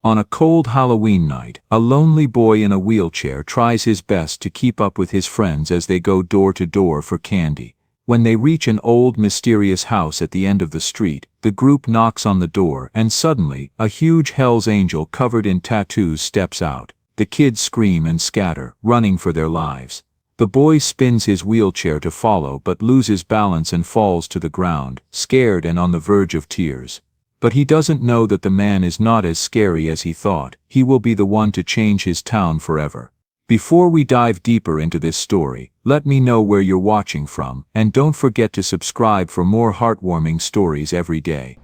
On a cold Halloween night, a lonely boy in a wheelchair tries his best to keep up with his friends as they go door to door for candy. When they reach an old mysterious house at the end of the street, the group knocks on the door and suddenly, a huge Hell's Angel covered in tattoos steps out. The kids scream and scatter, running for their lives. The boy spins his wheelchair to follow but loses balance and falls to the ground, scared and on the verge of tears. But he doesn't know that the man is not as scary as he thought. He will be the one to change his town forever. Before we dive deeper into this story, let me know where you're watching from, and don't forget to subscribe for more heartwarming stories every day.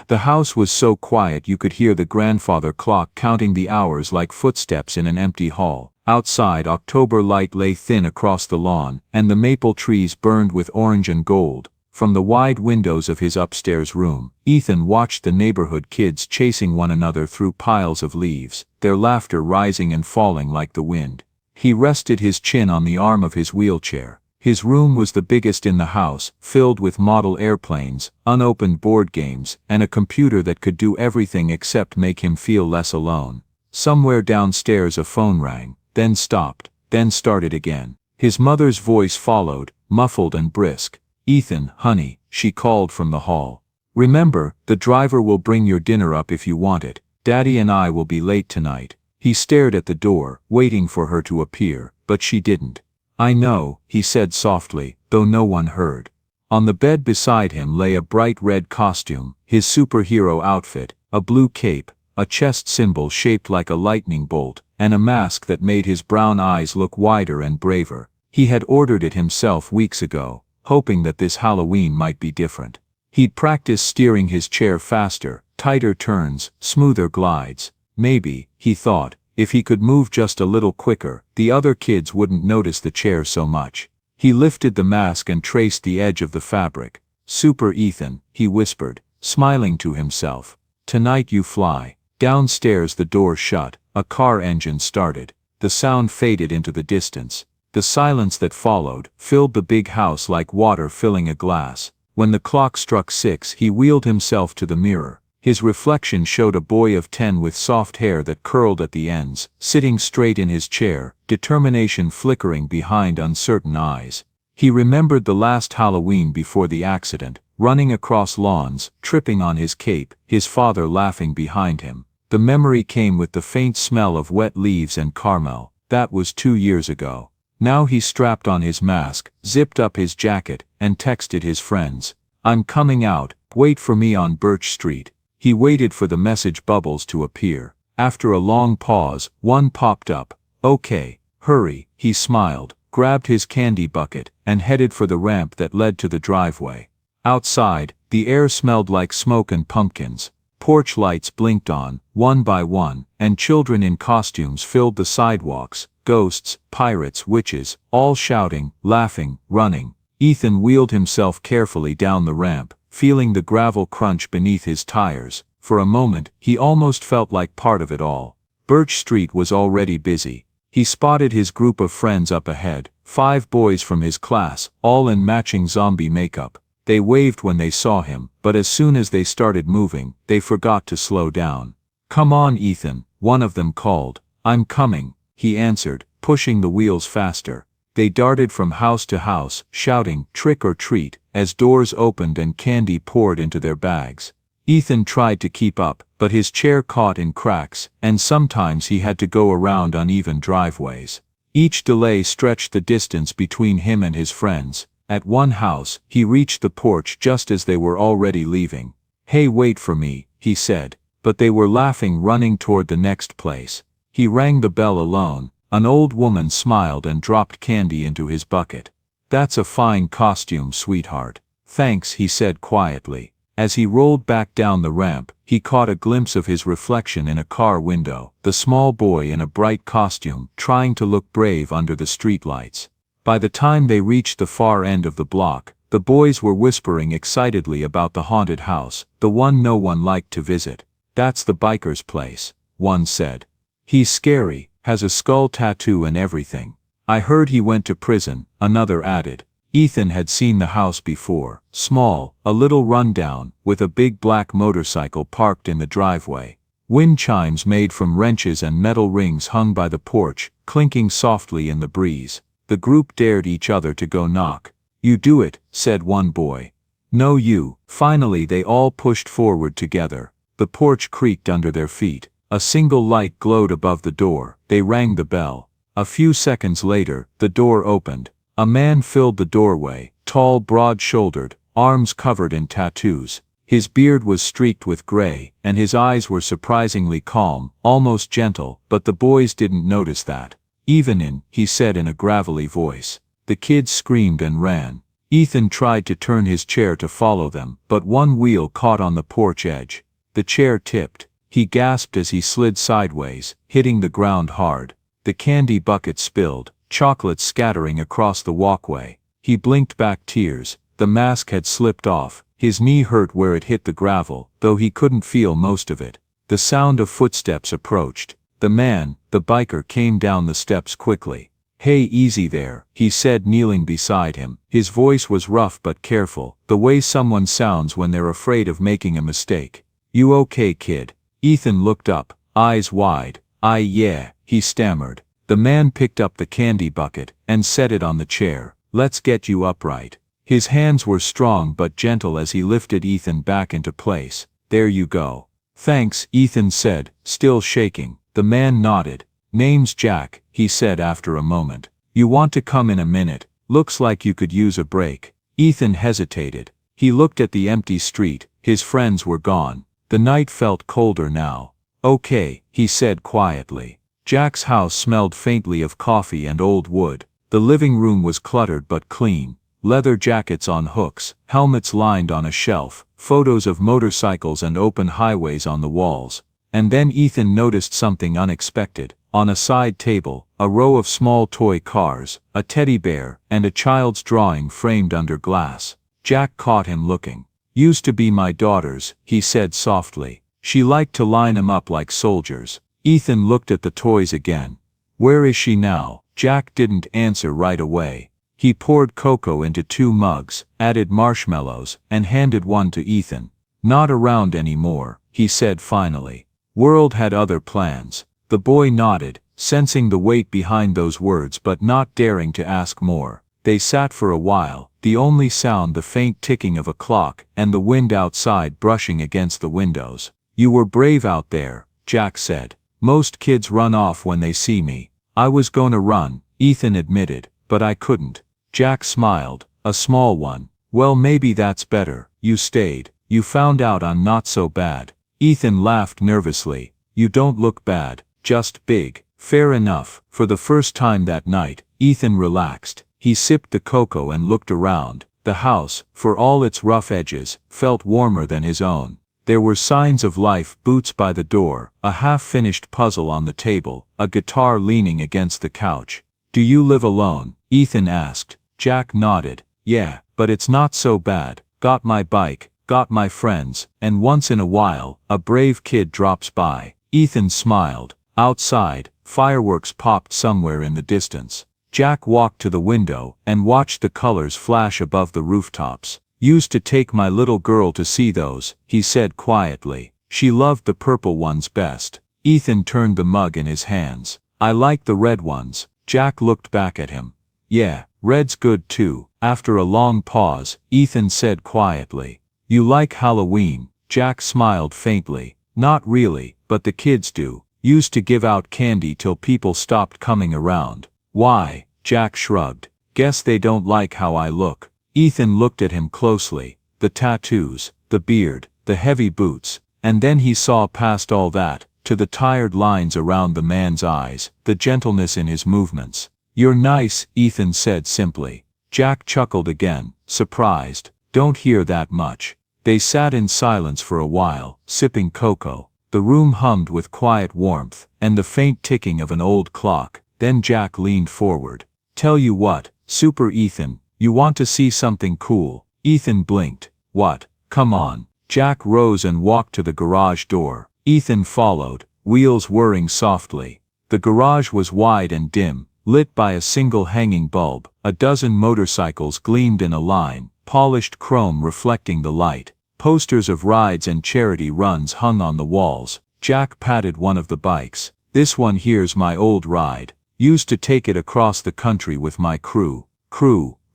The house was so quiet you could hear the grandfather clock counting the hours like footsteps in an empty hall. Outside, October light lay thin across the lawn, and the maple trees burned with orange and gold. From the wide windows of his upstairs room, Ethan watched the neighborhood kids chasing one another through piles of leaves, their laughter rising and falling like the wind. He rested his chin on the arm of his wheelchair. His room was the biggest in the house, filled with model airplanes, unopened board games, and a computer that could do everything except make him feel less alone. Somewhere downstairs a phone rang, then stopped, then started again. His mother's voice followed, muffled and brisk. "Ethan, honey," she called from the hall. "Remember, the driver will bring your dinner up if you want it. Daddy and I will be late tonight." He stared at the door, waiting for her to appear, but she didn't. "I know," he said softly, though no one heard. On the bed beside him lay a bright red costume, his superhero outfit, a blue cape, a chest symbol shaped like a lightning bolt, and a mask that made his brown eyes look wider and braver. He had ordered it himself weeks ago, hoping that this Halloween might be different. He'd practiced steering his chair faster, tighter turns, smoother glides. Maybe, he thought, if he could move just a little quicker, the other kids wouldn't notice the chair so much. He lifted the mask and traced the edge of the fabric. "Super Ethan," he whispered, smiling to himself. "Tonight you fly." Downstairs the door shut, a car engine started. The sound faded into the distance. The silence that followed filled the big house like water filling a glass. When the clock struck 6, he wheeled himself to the mirror. His reflection showed a boy of 10 with soft hair that curled at the ends, sitting straight in his chair, determination flickering behind uncertain eyes. He remembered the last Halloween before the accident, running across lawns, tripping on his cape, his father laughing behind him. The memory came with the faint smell of wet leaves and caramel. That was 2 years ago. Now he strapped on his mask, zipped up his jacket, and texted his friends. "I'm coming out, wait for me on Birch Street." He waited for the message bubbles to appear. After a long pause, one popped up. "Okay, hurry," he smiled, grabbed his candy bucket, and headed for the ramp that led to the driveway. Outside, the air smelled like smoke and pumpkins. Porch lights blinked on, one by one, and children in costumes filled the sidewalks. Ghosts, pirates, witches, all shouting, laughing, running. Ethan wheeled himself carefully down the ramp, feeling the gravel crunch beneath his tires. For a moment, he almost felt like part of it all. Birch Street was already busy. He spotted his group of friends up ahead, 5 boys from his class, all in matching zombie makeup. They waved when they saw him, but as soon as they started moving, they forgot to slow down. "Come on, Ethan," one of them called. "I'm coming," he answered, pushing the wheels faster. They darted from house to house, shouting, "Trick or treat," as doors opened and candy poured into their bags. Ethan tried to keep up, but his chair caught in cracks, and sometimes he had to go around uneven driveways. Each delay stretched the distance between him and his friends. At one house, he reached the porch just as they were already leaving. "Hey, wait for me," he said, but they were laughing, running toward the next place. He rang the bell alone. An old woman smiled and dropped candy into his bucket. "That's a fine costume, sweetheart." "Thanks," he said quietly. As he rolled back down the ramp, he caught a glimpse of his reflection in a car window, the small boy in a bright costume, trying to look brave under the streetlights. By the time they reached the far end of the block, the boys were whispering excitedly about the haunted house, the one no one liked to visit. "That's the biker's place," one said. "He's scary, has a skull tattoo and everything. I heard he went to prison," another added. Ethan had seen the house before, small, a little rundown, with a big black motorcycle parked in the driveway. Wind chimes made from wrenches and metal rings hung by the porch, clinking softly in the breeze. The group dared each other to go knock. "You do it," said one boy. "No, you." Finally they all pushed forward together. The porch creaked under their feet. A single light glowed above the door. They rang the bell. A few seconds later, the door opened. A man filled the doorway, tall, broad-shouldered, arms covered in tattoos. His beard was streaked with gray, and his eyes were surprisingly calm, almost gentle, but the boys didn't notice that. "Evening," he said in a gravelly voice. The kids screamed and ran. Ethan tried to turn his chair to follow them, but one wheel caught on the porch edge. The chair tipped. He gasped as he slid sideways, hitting the ground hard. The candy bucket spilled, chocolate scattering across the walkway. He blinked back tears. The mask had slipped off. His knee hurt where it hit the gravel, though he couldn't feel most of it. The sound of footsteps approached. The man, the biker, came down the steps quickly. "Hey, easy there," he said, kneeling beside him. His voice was rough but careful, the way someone sounds when they're afraid of making a mistake. "You okay, kid?" Ethan looked up, eyes wide. Yeah," he stammered. The man picked up the candy bucket and set it on the chair. "Let's get you upright." His hands were strong but gentle as he lifted Ethan back into place. "There you go." "Thanks," Ethan said, still shaking. The man nodded. "Name's Jack," he said after a moment. "You want to come in a minute? Looks like you could use a break." Ethan hesitated. He looked at the empty street. His friends were gone. The night felt colder now. "Okay," he said quietly. Jack's house smelled faintly of coffee and old wood. The living room was cluttered but clean. Leather jackets on hooks, helmets lined on a shelf, photos of motorcycles and open highways on the walls. And then Ethan noticed something unexpected. On a side table, a row of small toy cars, a teddy bear, and a child's drawing framed under glass. Jack caught him looking. "Used to be my daughter's," he said softly. "She liked to line 'em up like soldiers." Ethan looked at the toys again. "Where is she now?" Jack didn't answer right away. He poured cocoa into 2 mugs, added marshmallows, and handed one to Ethan. "Not around anymore," he said finally. "World had other plans." The boy nodded, sensing the weight behind those words but not daring to ask more. They sat for a while, the only sound the faint ticking of a clock and the wind outside brushing against the windows. "You were brave out there," Jack said. "Most kids run off when they see me." "I was gonna run," Ethan admitted, "but I couldn't." Jack smiled, a small one. "Well, maybe that's better. You stayed. You found out I'm not so bad." Ethan laughed nervously. "You don't look bad, just big." "Fair enough." For the first time that night, Ethan relaxed. He sipped the cocoa and looked around. The house, for all its rough edges, felt warmer than his own. There were signs of life: boots by the door, a half-finished puzzle on the table, a guitar leaning against the couch. "Do you live alone?" Ethan asked. Jack nodded. "Yeah, but it's not so bad. Got my bike, got my friends, and once in a while, a brave kid drops by." Ethan smiled. Outside, fireworks popped somewhere in the distance. Jack walked to the window and watched the colors flash above the rooftops. "Used to take my little girl to see those," he said quietly. "She loved the purple ones best." Ethan turned the mug in his hands. "I like the red ones." Jack looked back at him. "Yeah, red's good too." After a long pause, Ethan said quietly, "You like Halloween?" Jack smiled faintly. "Not really, but the kids do. Used to give out candy till people stopped coming around." "Why?" Jack shrugged. "Guess they don't like how I look." Ethan looked at him closely. The tattoos, the beard, the heavy boots, and then he saw past all that, to the tired lines around the man's eyes, the gentleness in his movements. "You're nice," Ethan said simply. Jack chuckled again, surprised. "Don't hear that much." They sat in silence for a while, sipping cocoa. The room hummed with quiet warmth, and the faint ticking of an old clock. Then Jack leaned forward. "Tell you what, Super Ethan, you want to see something cool?" Ethan blinked. "What? Come on." Jack rose and walked to the garage door. Ethan followed, wheels whirring softly. The garage was wide and dim, lit by a single hanging bulb. A dozen motorcycles gleamed in a line, polished chrome reflecting the light. Posters of rides and charity runs hung on the walls. Jack patted one of the bikes. "This one here's my old ride. Used to take it across the country with my crew.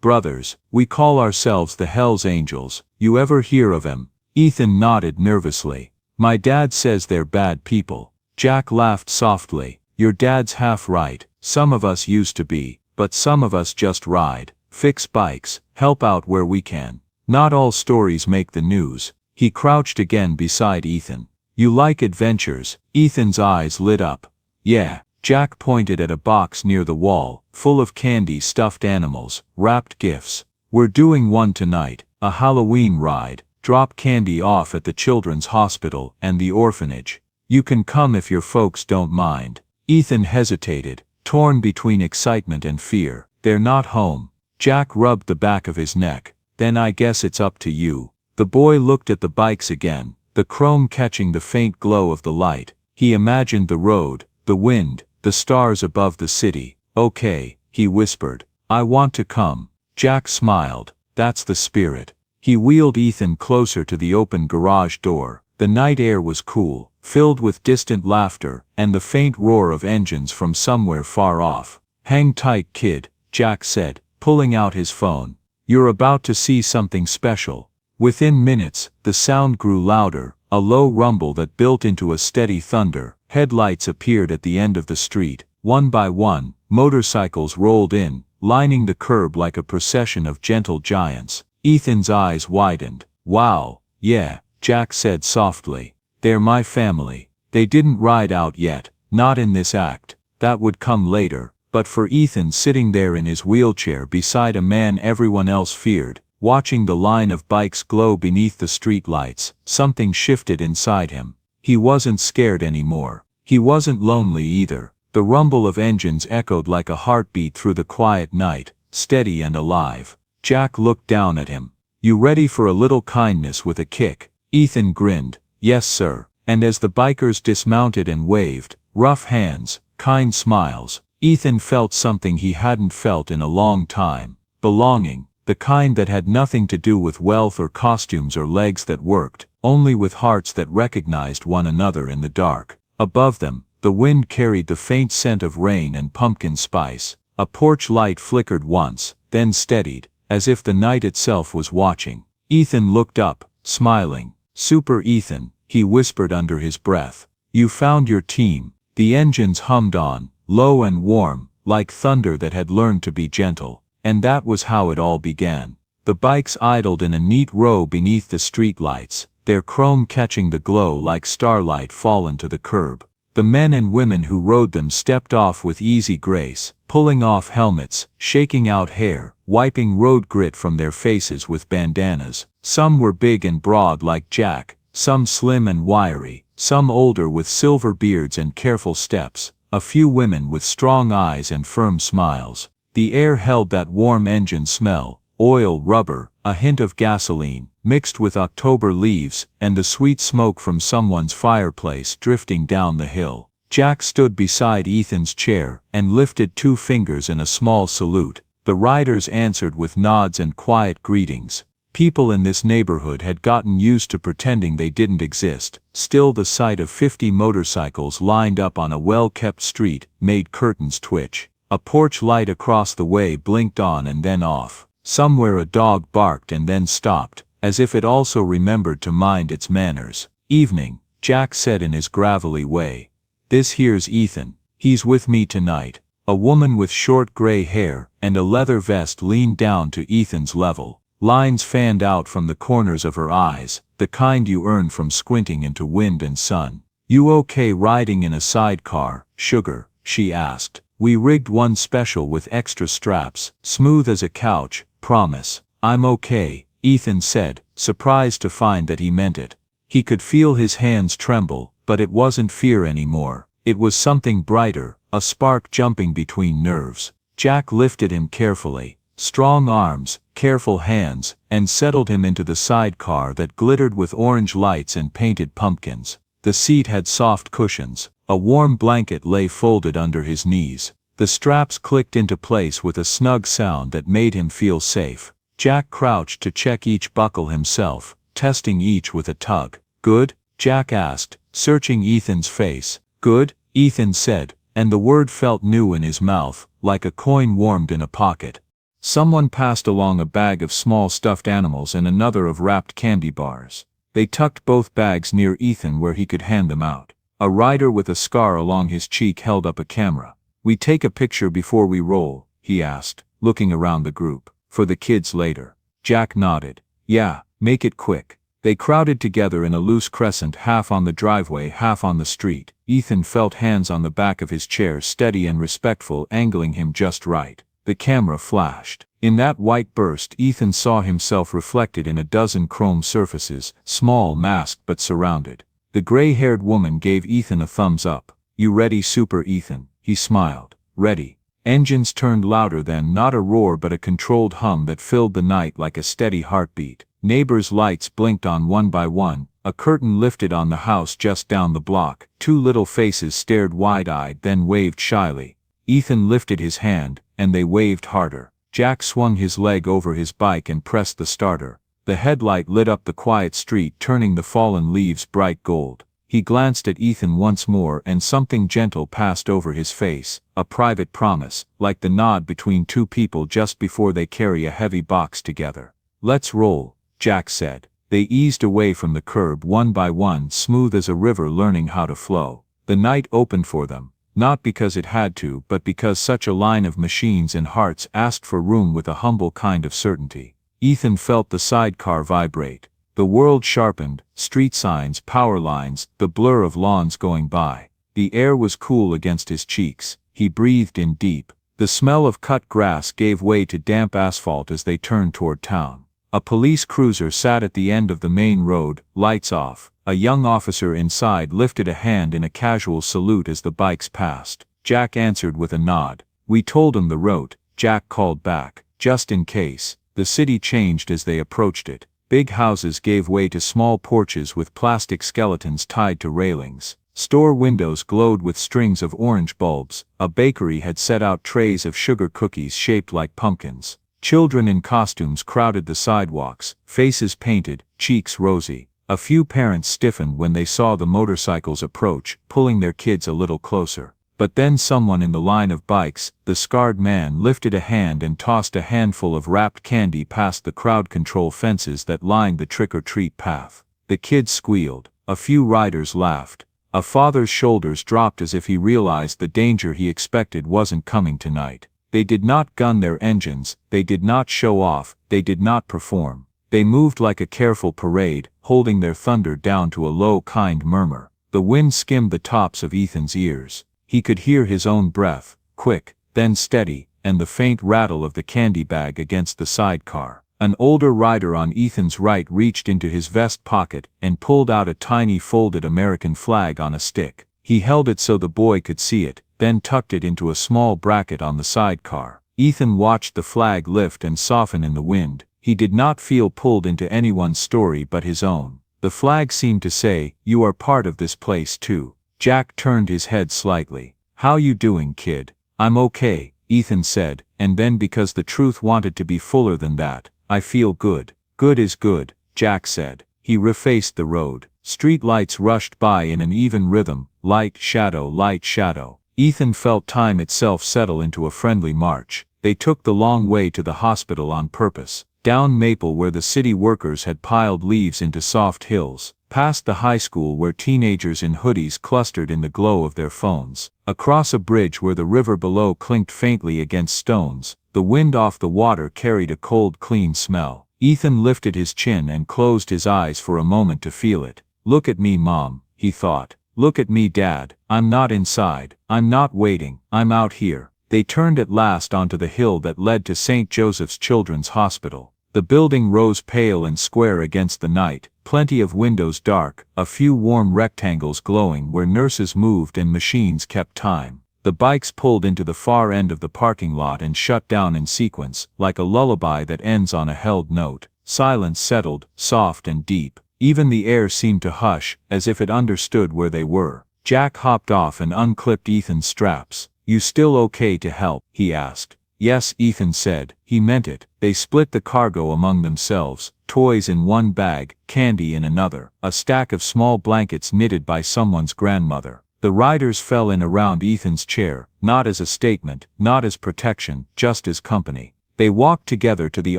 Brothers, we call ourselves the Hells Angels. You ever hear of 'em?" Ethan nodded nervously. "My dad says they're bad people." Jack laughed softly. "Your dad's half right. Some of us used to be, but some of us just ride, fix bikes, help out where we can. Not all stories make the news." He crouched again beside Ethan. "You like adventures?" Ethan's eyes lit up. "Yeah." Jack pointed at a box near the wall, full of candy, stuffed animals, wrapped gifts. "We're doing one tonight, a Halloween ride. Drop candy off at the children's hospital and the orphanage. You can come if your folks don't mind." Ethan hesitated, torn between excitement and fear. "They're not home." Jack rubbed the back of his neck. "Then I guess it's up to you." The boy looked at the bikes again, the chrome catching the faint glow of the light. He imagined the road, the wind, the stars above the city. "Okay," he whispered. "I want to come." Jack smiled. "That's the spirit." He wheeled Ethan closer to the open garage door. The night air was cool, filled with distant laughter and the faint roar of engines from somewhere far off. "Hang tight, kid," Jack said, pulling out his phone. "You're about to see something special." Within minutes, the sound grew louder, a low rumble that built into a steady thunder. Headlights appeared at the end of the street. One by one, motorcycles rolled in, lining the curb like a procession of gentle giants. Ethan's eyes widened. "Wow, yeah," Jack said softly. "They're my family." They didn't ride out yet, not in this act. That would come later. But for Ethan, sitting there in his wheelchair beside a man everyone else feared, watching the line of bikes glow beneath the street lights, something shifted inside him. He wasn't scared anymore. He wasn't lonely either. The rumble of engines echoed like a heartbeat through the quiet night, steady and alive. Jack looked down at him. "You ready for a little kindness with a kick?" Ethan grinned. "Yes, sir." And as the bikers dismounted and waved, rough hands, kind smiles, Ethan felt something he hadn't felt in a long time. Belonging. The kind that had nothing to do with wealth or costumes or legs that worked, only with hearts that recognized one another in the dark. Above them, the wind carried the faint scent of rain and pumpkin spice. A porch light flickered once, then steadied, as if the night itself was watching. Ethan looked up, smiling. "Super Ethan," he whispered under his breath. "You found your team." The engines hummed on, low and warm, like thunder that had learned to be gentle. And that was how it all began. The bikes idled in a neat row beneath the street lights, their chrome catching the glow like starlight fallen to the curb. The men and women who rode them stepped off with easy grace, pulling off helmets, shaking out hair, wiping road grit from their faces with bandanas. Some were big and broad like Jack, some slim and wiry, some older with silver beards and careful steps, a few women with strong eyes and firm smiles. The air held that warm engine smell, oil, rubber, a hint of gasoline, mixed with October leaves, and the sweet smoke from someone's fireplace drifting down the hill. Jack stood beside Ethan's chair and lifted 2 fingers in a small salute. The riders answered with nods and quiet greetings. People in this neighborhood had gotten used to pretending they didn't exist. Still, the sight of 50 motorcycles lined up on a well-kept street made curtains twitch. A porch light across the way blinked on and then off. Somewhere a dog barked and then stopped, as if it also remembered to mind its manners. "Evening," Jack said in his gravelly way. "This here's Ethan. He's with me tonight." A woman with short gray hair and a leather vest leaned down to Ethan's level. Lines fanned out from the corners of her eyes, the kind you earn from squinting into wind and sun. "You okay riding in a sidecar, sugar?" she asked. "We rigged one special with extra straps, smooth as a couch, promise." "I'm okay," Ethan said, surprised to find that he meant it. He could feel his hands tremble, but it wasn't fear anymore. It was something brighter, a spark jumping between nerves. Jack lifted him carefully, strong arms, careful hands, and settled him into the sidecar that glittered with orange lights and painted pumpkins. The seat had soft cushions. A warm blanket lay folded under his knees. The straps clicked into place with a snug sound that made him feel safe. Jack crouched to check each buckle himself, testing each with a tug. "Good?" Jack asked, searching Ethan's face. "Good," Ethan said, and the word felt new in his mouth, like a coin warmed in a pocket. Someone passed along a bag of small stuffed animals and another of wrapped candy bars. They tucked both bags near Ethan where he could hand them out. A rider with a scar along his cheek held up a camera. "We take a picture before we roll?" he asked, looking around the group. "For the kids later." Jack nodded. "Yeah, make it quick." They crowded together in a loose crescent, half on the driveway, half on the street. Ethan felt hands on the back of his chair, steady and respectful, angling him just right. The camera flashed. In that white burst, Ethan saw himself reflected in a dozen chrome surfaces, small, masked but surrounded. The gray-haired woman gave Ethan a thumbs up. "You ready, Super Ethan?" He smiled. "Ready." Engines turned louder then, not a roar but a controlled hum that filled the night like a steady heartbeat. Neighbors' lights blinked on one by one. A curtain lifted on the house just down the block. Two little faces stared wide-eyed, then waved shyly. Ethan lifted his hand, and they waved harder. Jack swung his leg over his bike and pressed the starter. The headlight lit up the quiet street, turning the fallen leaves bright gold. He glanced at Ethan once more and something gentle passed over his face, a private promise, like the nod between two people just before they carry a heavy box together. "Let's roll," Jack said. They eased away from the curb one by one, smooth as a river learning how to flow. The night opened for them, not because it had to, but because such a line of machines and hearts asked for room with a humble kind of certainty. Ethan felt the sidecar vibrate. The world sharpened, street signs, power lines, the blur of lawns going by. The air was cool against his cheeks. He breathed in deep. The smell of cut grass gave way to damp asphalt as they turned toward town. A police cruiser sat at the end of the main road, lights off. A young officer inside lifted a hand in a casual salute as the bikes passed. Jack answered with a nod. "We told him the route," Jack called back, "just in case." The city changed as they approached it. Big houses gave way to small porches with plastic skeletons tied to railings. Store windows glowed with strings of orange bulbs. A bakery had set out trays of sugar cookies shaped like pumpkins. Children in costumes crowded the sidewalks, faces painted, cheeks rosy. A few parents stiffened when they saw the motorcycles approach, pulling their kids a little closer. But then someone in the line of bikes, the scarred man, lifted a hand and tossed a handful of wrapped candy past the crowd control fences that lined the trick-or-treat path. The kids squealed. A few riders laughed. A father's shoulders dropped as if he realized the danger he expected wasn't coming tonight. They did not gun their engines, they did not show off, they did not perform. They moved like a careful parade, holding their thunder down to a low, kind murmur. The wind skimmed the tops of Ethan's ears. He could hear his own breath, quick, then steady, and the faint rattle of the candy bag against the sidecar. An older rider on Ethan's right reached into his vest pocket and pulled out a tiny folded American flag on a stick. He held it so the boy could see it, then tucked it into a small bracket on the sidecar. Ethan watched the flag lift and soften in the wind. He did not feel pulled into anyone's story but his own. The flag seemed to say, "You are part of this place too." Jack turned his head slightly. "How you doing, kid?" "I'm okay," Ethan said, and then because the truth wanted to be fuller than that, "I feel good." "Good is good," Jack said. He refaced the road. Street lights rushed by in an even rhythm, light, shadow, light, shadow. Ethan felt time itself settle into a friendly march. They took the long way to the hospital on purpose. Down Maple where the city workers had piled leaves into soft hills. Past the high school where teenagers in hoodies clustered in the glow of their phones. Across a bridge where the river below clinked faintly against stones. The wind off the water carried a cold, clean smell. Ethan lifted his chin and closed his eyes for a moment to feel it. "Look at me, Mom," he thought. "Look at me, Dad. I'm not inside. I'm not waiting. I'm out here." They turned at last onto the hill that led to St. Joseph's Children's Hospital. The building rose pale and square against the night, plenty of windows dark, a few warm rectangles glowing where nurses moved and machines kept time. The bikes pulled into the far end of the parking lot and shut down in sequence, like a lullaby that ends on a held note. Silence settled, soft and deep. Even the air seemed to hush, as if it understood where they were. Jack hopped off and unclipped Ethan's straps. "You still okay to help?" he asked. "Yes," Ethan said. He meant it. They split the cargo among themselves, toys in one bag, candy in another, a stack of small blankets knitted by someone's grandmother. The riders fell in around Ethan's chair, not as a statement, not as protection, just as company. They walked together to the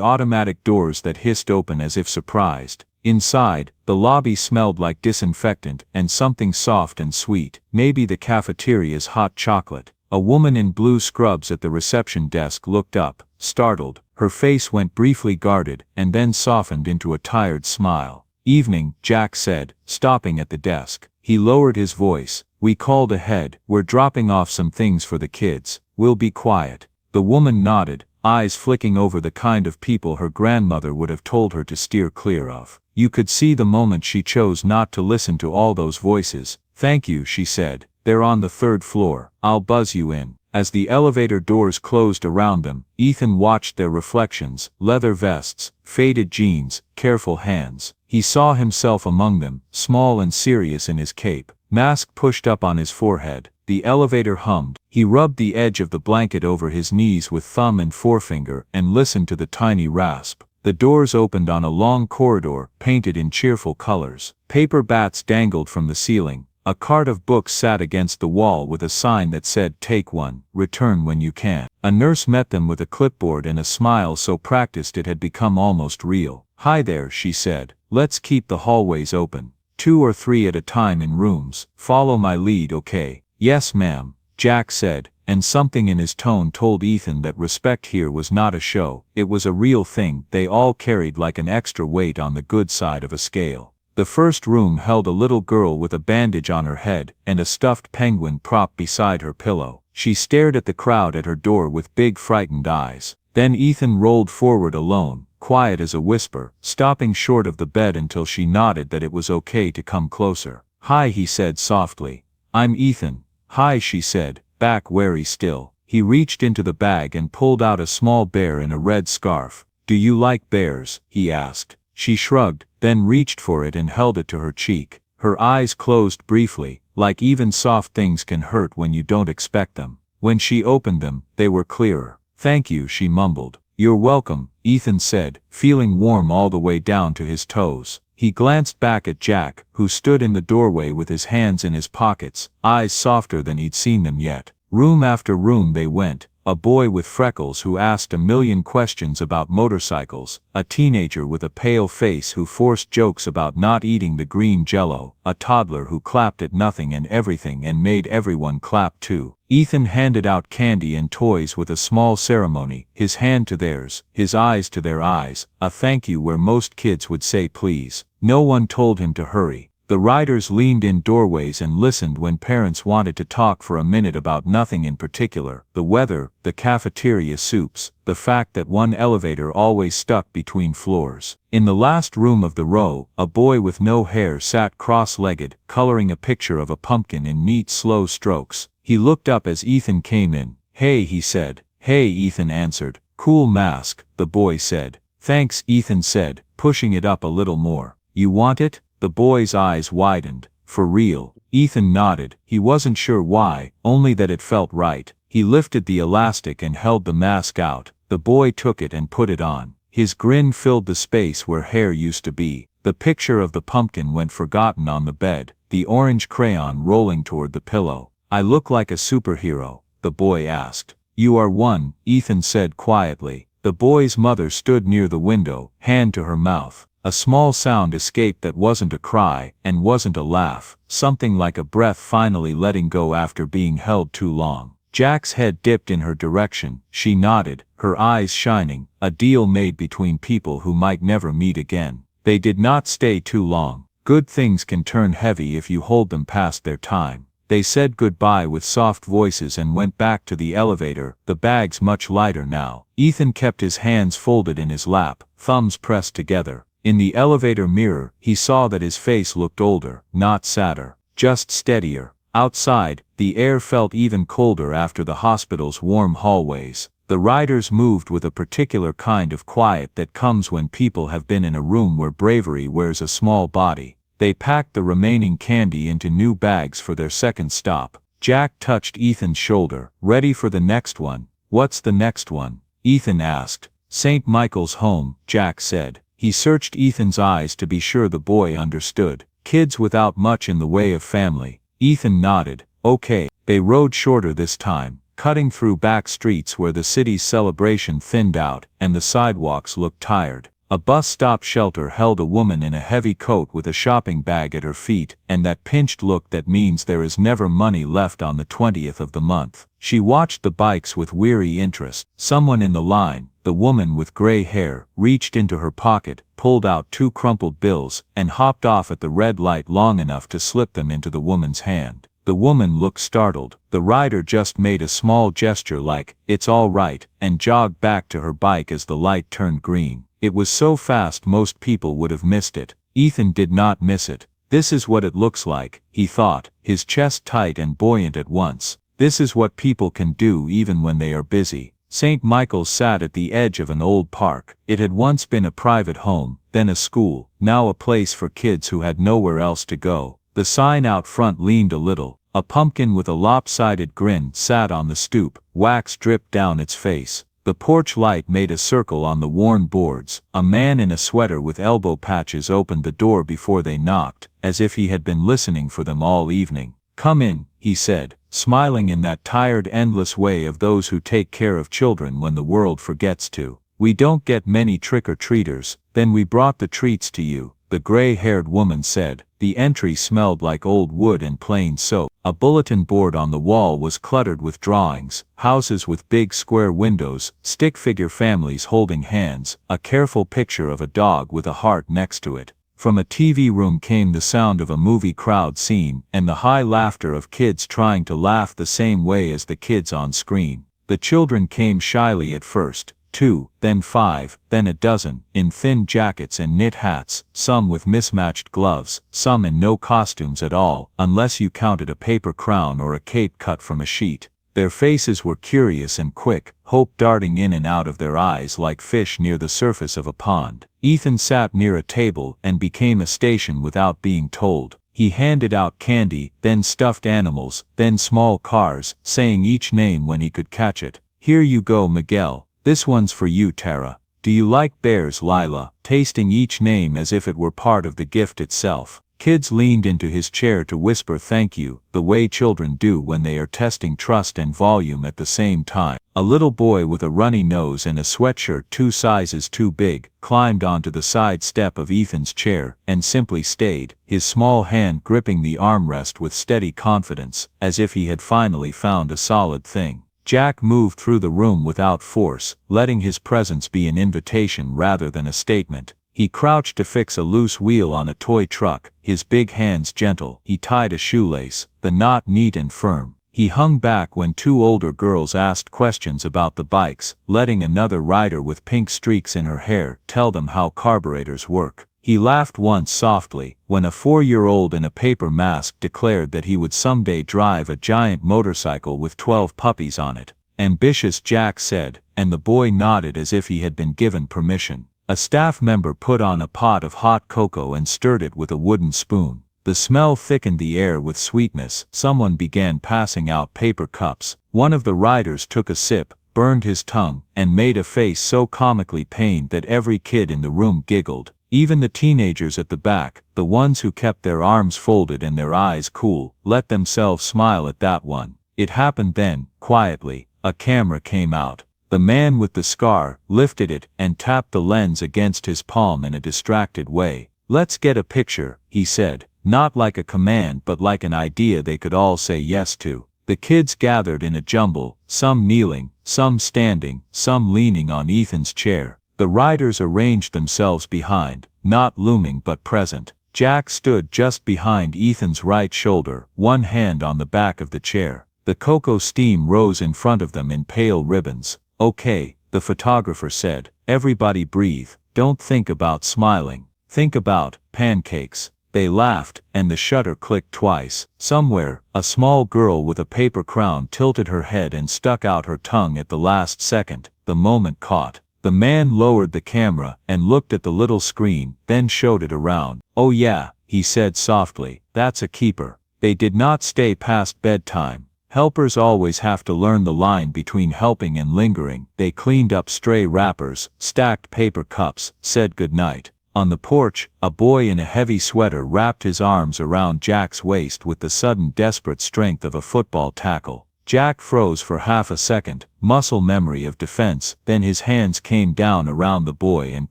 automatic doors that hissed open as if surprised. Inside, the lobby smelled like disinfectant and something soft and sweet, maybe the cafeteria's hot chocolate. A woman in blue scrubs at the reception desk looked up, startled. Her face went briefly guarded and then softened into a tired smile. "Evening," Jack said, stopping at the desk. He lowered his voice. "We called ahead. We're dropping off some things for the kids. We'll be quiet." The woman nodded, eyes flicking over the kind of people her grandmother would have told her to steer clear of. You could see the moment she chose not to listen to all those voices. "Thank you," she said. "They're on the 3rd floor. I'll buzz you in." As the elevator doors closed around them, Ethan watched their reflections, leather vests, faded jeans, careful hands. He saw himself among them, small and serious in his cape, mask pushed up on his forehead. The elevator hummed. He rubbed the edge of the blanket over his knees with thumb and forefinger and listened to the tiny rasp. The doors opened on a long corridor, painted in cheerful colors. Paper bats dangled from the ceiling. A cart of books sat against the wall with a sign that said, "Take one, return when you can." A nurse met them with a clipboard and a smile so practiced it had become almost real. "Hi there," she said. "Let's keep the hallways open. 2 or 3 at a time in rooms. Follow my lead, okay?" "Yes, ma'am," Jack said, and something in his tone told Ethan that respect here was not a show, it was a real thing they all carried like an extra weight on the good side of a scale. The first room held a little girl with a bandage on her head and a stuffed penguin propped beside her pillow. She stared at the crowd at her door with big frightened eyes. Then Ethan rolled forward alone, quiet as a whisper, stopping short of the bed until she nodded that it was okay to come closer. "Hi," he said softly. "I'm Ethan." "Hi," she said, back wary still. He reached into the bag and pulled out a small bear in a red scarf. "Do you like bears?" he asked. She shrugged, then reached for it and held it to her cheek. Her eyes closed briefly, like even soft things can hurt when you don't expect them. When she opened them, they were clearer. "Thank you," she mumbled. "You're welcome," Ethan said, feeling warm all the way down to his toes. He glanced back at Jack, who stood in the doorway with his hands in his pockets, eyes softer than he'd seen them yet. Room after room they went. A boy with freckles who asked a million questions about motorcycles, a teenager with a pale face who forced jokes about not eating the green jello, a toddler who clapped at nothing and everything and made everyone clap too. Ethan handed out candy and toys with a small ceremony, his hand to theirs, his eyes to their eyes, a thank you where most kids would say please. No one told him to hurry. The riders leaned in doorways and listened when parents wanted to talk for a minute about nothing in particular, the weather, the cafeteria soups, the fact that one elevator always stuck between floors. In the last room of the row, a boy with no hair sat cross-legged, coloring a picture of a pumpkin in neat slow strokes. He looked up as Ethan came in. "Hey," he said. "Hey," Ethan answered. "Cool mask," the boy said. "Thanks," Ethan said, pushing it up a little more. "You want it?" The boy's eyes widened. "For real?" Ethan nodded. He wasn't sure why, only that it felt right. He lifted the elastic and held the mask out. The boy took it and put it on. His grin filled the space where hair used to be. The picture of the pumpkin went forgotten on the bed, the orange crayon rolling toward the pillow. "I look like a superhero?" the boy asked. "You are one," Ethan said quietly. The boy's mother stood near the window, hand to her mouth. A small sound escaped that wasn't a cry, and wasn't a laugh, something like a breath finally letting go after being held too long. Jack's head dipped in her direction. She nodded, her eyes shining, a deal made between people who might never meet again. They did not stay too long. Good things can turn heavy if you hold them past their time. They said goodbye with soft voices and went back to the elevator, the bags much lighter now. Ethan kept his hands folded in his lap, thumbs pressed together. In the elevator mirror, he saw that his face looked older, not sadder, just steadier. Outside, the air felt even colder after the hospital's warm hallways. The riders moved with a particular kind of quiet that comes when people have been in a room where bravery wears a small body. They packed the remaining candy into new bags for their second stop. Jack touched Ethan's shoulder. Ready for the next one? What's the next one? Ethan asked. St. Michael's Home, Jack said. He searched Ethan's eyes to be sure the boy understood. Kids without much in the way of family. Ethan nodded. Okay. They rode shorter this time, cutting through back streets where the city's celebration thinned out, and the sidewalks looked tired. A bus-stop shelter held a woman in a heavy coat with a shopping bag at her feet, and that pinched look that means there is never money left on the 20th of the month. She watched the bikes with weary interest. Someone in the line, the woman with gray hair, reached into her pocket, pulled out 2 crumpled bills, and hopped off at the red light long enough to slip them into the woman's hand. The woman looked startled. The rider just made a small gesture like, "It's all right," and jogged back to her bike as the light turned green. It was so fast most people would have missed it. Ethan did not miss it. This is what it looks like, he thought, his chest tight and buoyant at once. This is what people can do even when they are busy. St. Michael's sat at the edge of an old park. It had once been a private home, then a school, now a place for kids who had nowhere else to go. The sign out front leaned a little. A pumpkin with a lopsided grin sat on the stoop. Wax dripped down its face. The porch light made a circle on the worn boards. A man in a sweater with elbow patches opened the door before they knocked, as if he had been listening for them all evening. "Come in," he said, smiling in that tired, endless way of those who take care of children when the world forgets to. "We don't get many trick-or-treaters, then we brought the treats to you," the gray-haired woman said. The entry smelled like old wood and plain soap. A bulletin board on the wall was cluttered with drawings, houses with big square windows, stick-figure families holding hands, a careful picture of a dog with a heart next to it. From a TV room came the sound of a movie crowd scene, and the high laughter of kids trying to laugh the same way as the kids on screen. The children came shyly at first. 2, then 5, then a dozen, in thin jackets and knit hats, some with mismatched gloves, some in no costumes at all, unless you counted a paper crown or a cape cut from a sheet. Their faces were curious and quick, hope darting in and out of their eyes like fish near the surface of a pond. Ethan sat near a table and became a station without being told. He handed out candy, then stuffed animals, then small cars, saying each name when he could catch it. "Here you go, Miguel. This one's for you, Tara. Do you like bears, Lila?" tasting each name as if it were part of the gift itself. Kids leaned into his chair to whisper thank you, the way children do when they are testing trust and volume at the same time. A little boy with a runny nose and a sweatshirt 2 sizes too big, climbed onto the side step of Ethan's chair, and simply stayed, his small hand gripping the armrest with steady confidence, as if he had finally found a solid thing. Jack moved through the room without force, letting his presence be an invitation rather than a statement. He crouched to fix a loose wheel on a toy truck, his big hands gentle. He tied a shoelace, the knot neat and firm. He hung back when 2 older girls asked questions about the bikes, letting another rider with pink streaks in her hair tell them how carburetors work. He laughed once softly, when a 4-year-old in a paper mask declared that he would someday drive a giant motorcycle with 12 puppies on it. "Ambitious," Jack said, and the boy nodded as if he had been given permission. A staff member put on a pot of hot cocoa and stirred it with a wooden spoon. The smell thickened the air with sweetness. Someone began passing out paper cups. One of the riders took a sip, burned his tongue, and made a face so comically pained that every kid in the room giggled. Even the teenagers at the back, the ones who kept their arms folded and their eyes cool, let themselves smile at that one. It happened then, quietly. A camera came out. The man with the scar lifted it and tapped the lens against his palm in a distracted way. "Let's get a picture," he said, not like a command but like an idea they could all say yes to. The kids gathered in a jumble, some kneeling, some standing, some leaning on Ethan's chair. The riders arranged themselves behind, not looming but present. Jack stood just behind Ethan's right shoulder, one hand on the back of the chair. The cocoa steam rose in front of them in pale ribbons. "Okay," the photographer said, "everybody breathe. Don't think about smiling. Think about pancakes." They laughed, and the shutter clicked twice. Somewhere, a small girl with a paper crown tilted her head and stuck out her tongue at the last second. The moment caught. The man lowered the camera and looked at the little screen, then showed it around. "Oh yeah," he said softly, "that's a keeper." They did not stay past bedtime. Helpers always have to learn the line between helping and lingering. They cleaned up stray wrappers, stacked paper cups, said goodnight. On the porch, a boy in a heavy sweater wrapped his arms around Jack's waist with the sudden desperate strength of a football tackle. Jack froze for half a second, muscle memory of defense, then his hands came down around the boy and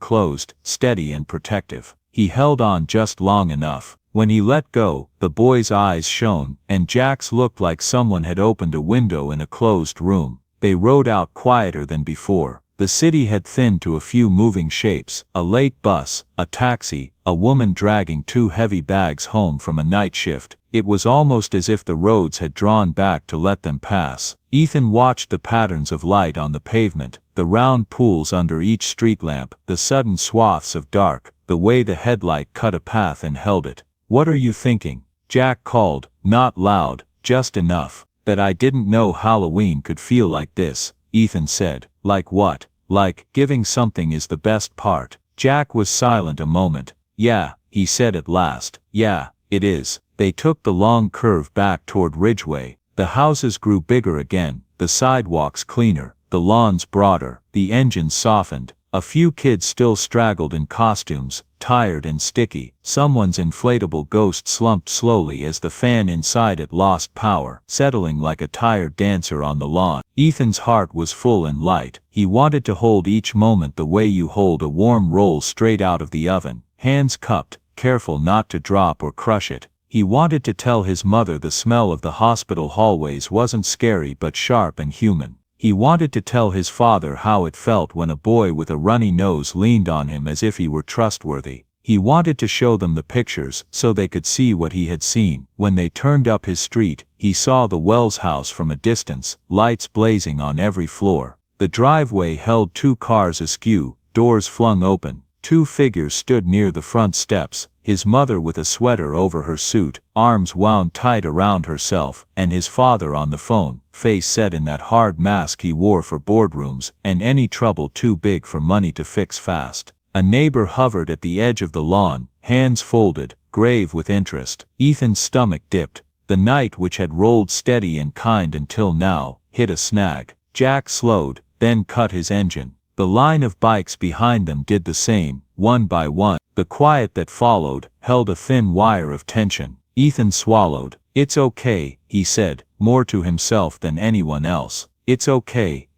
closed, steady and protective. He held on just long enough. When he let go, the boy's eyes shone, and Jack's looked like someone had opened a window in a closed room. They rode out quieter than before. The city had thinned to a few moving shapes, a late bus, a taxi, a woman dragging 2 heavy bags home from a night shift. It was almost as if the roads had drawn back to let them pass. Ethan watched the patterns of light on the pavement, the round pools under each street lamp, the sudden swaths of dark, the way the headlight cut a path and held it. "What are you thinking?" Jack called, not loud, just enough that I didn't know Halloween could feel like this. Ethan said, "Like what?" "Like, giving something is the best part." Jack was silent a moment. "Yeah," he said at last. "Yeah, it is." They took the long curve back toward Ridgeway. The houses grew bigger again, the sidewalks cleaner, the lawns broader, the engines softened. A few kids still straggled in costumes, tired and sticky. Someone's inflatable ghost slumped slowly as the fan inside it lost power, settling like a tired dancer on the lawn. Ethan's heart was full and light. He wanted to hold each moment the way you hold a warm roll straight out of the oven, hands cupped, careful not to drop or crush it. He wanted to tell his mother the smell of the hospital hallways wasn't scary but sharp and human. He wanted to tell his father how it felt when a boy with a runny nose leaned on him as if he were trustworthy. He wanted to show them the pictures so they could see what he had seen. When they turned up his street, he saw the Wells house from a distance, lights blazing on every floor. The driveway held 2 cars askew, doors flung open. 2 figures stood near the front steps, his mother with a sweater over her suit, arms wound tight around herself, and his father on the phone, face set in that hard mask he wore for boardrooms and any trouble too big for money to fix fast. A neighbor hovered at the edge of the lawn, hands folded, grave with interest. Ethan's stomach dipped. The night, which had rolled steady and kind until now, hit a snag. Jack slowed, then cut his engine. The line of bikes behind them did the same, one by one. The quiet that followed held a thin wire of tension. Ethan swallowed. "It's okay," he said, more to himself than anyone else. "It's okay,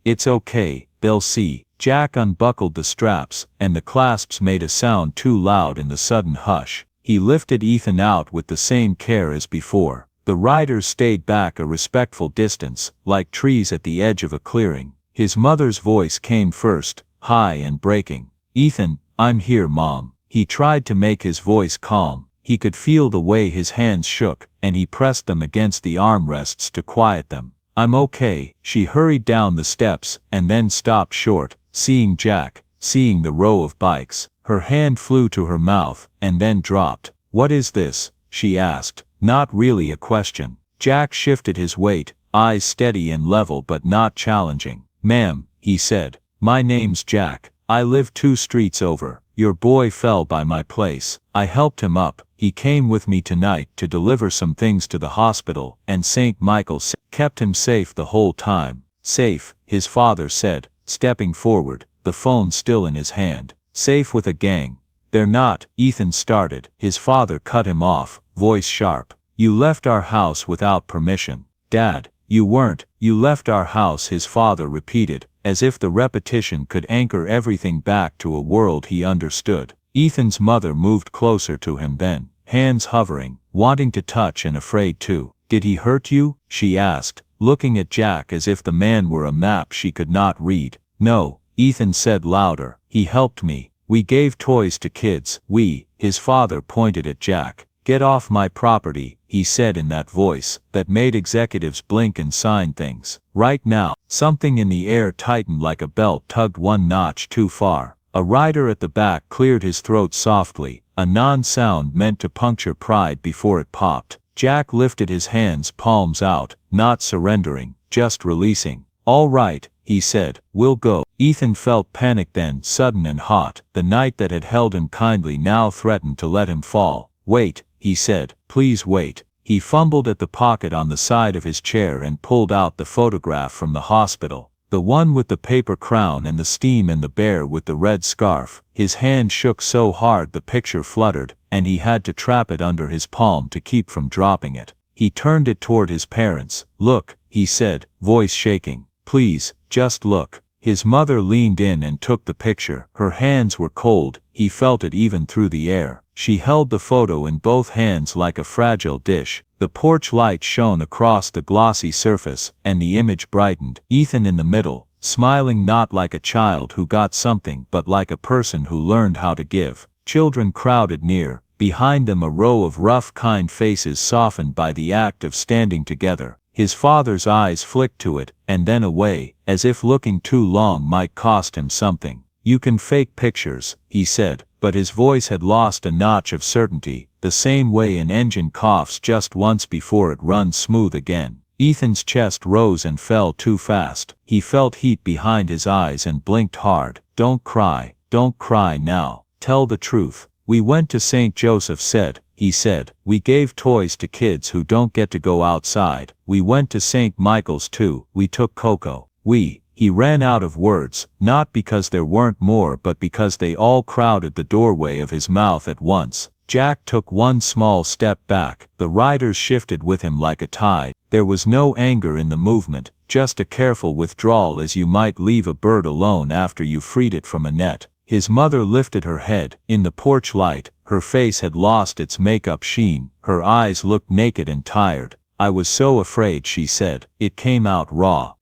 they'll see." Jack unbuckled the straps, and the clasps made a sound too loud in the sudden hush. He lifted Ethan out with the same care as before. The riders stayed back a respectful distance, like trees at the edge of a clearing. His mother's voice came first, high and breaking. "Ethan, I'm here, Mom." He tried to make his voice calm. He could feel the way his hands shook, and he pressed them against the armrests to quiet them. "I'm okay." She hurried down the steps, and then stopped short, seeing Jack, seeing the row of bikes. Her hand flew to her mouth, and then dropped. "What is this?" she asked, not really a question. Jack shifted his weight, eyes steady and level but not challenging. "Ma'am," he said, "my name's Jack. I live 2 streets over. Your boy fell by my place. I helped him up. He came with me tonight to deliver some things to the hospital, and St. Michael's kept him safe the whole time." "Safe," his father said, stepping forward, the phone still in his hand. "Safe with a gang." "They're not," Ethan started. His father cut him off, voice sharp. "You left our house without permission." "Dad, you weren't." "You left our house," his father repeated, as if the repetition could anchor everything back to a world he understood. Ethan's mother moved closer to him then, hands hovering, wanting to touch and afraid to. "Did he hurt you?" she asked, looking at Jack as if the man were a map she could not read. "No," Ethan said louder. "He helped me. We gave toys to kids." "We," his father pointed at Jack. "Get off my property," he said in that voice that made executives blink and sign things. "Right now." Something in the air tightened like a belt tugged 1 notch too far. A rider at the back cleared his throat softly, a non-sound meant to puncture pride before it popped. Jack lifted his hands, palms out, not surrendering, just releasing. "All right," he said, "we'll go." Ethan felt panic then, sudden and hot. The night that had held him kindly now threatened to let him fall. "Wait," he said, "please wait." He fumbled at the pocket on the side of his chair and pulled out the photograph from the hospital. The one with the paper crown and the steam and the bear with the red scarf. His hand shook so hard the picture fluttered, and he had to trap it under his palm to keep from dropping it. He turned it toward his parents. "Look," he said, voice shaking. "Please, just look." His mother leaned in and took the picture. Her hands were cold, he felt it even through the air. She held the photo in both hands like a fragile dish. The porch light shone across the glossy surface, and the image brightened. Ethan in the middle, smiling not like a child who got something but like a person who learned how to give. Children crowded near, behind them a row of rough, kind faces softened by the act of standing together. His father's eyes flicked to it, and then away, as if looking too long might cost him something. "You can fake pictures," he said, but his voice had lost a notch of certainty, the same way an engine coughs just once before it runs smooth again. Ethan's chest rose and fell too fast. He felt heat behind his eyes and blinked hard. Don't cry now. Tell the truth." "We went to St. Joseph," he said. "We gave toys to kids who don't get to go outside. We went to St. Michael's too. We took Coco." He ran out of words, not because there weren't more but because they all crowded the doorway of his mouth at once. Jack took one small step back. The riders shifted with him like a tide. There was no anger in the movement, just a careful withdrawal as you might leave a bird alone after you freed it from a net. His mother lifted her head. In the porch light, her face had lost its makeup sheen. Her eyes looked naked and tired. "I was so afraid," she said. "It came out raw.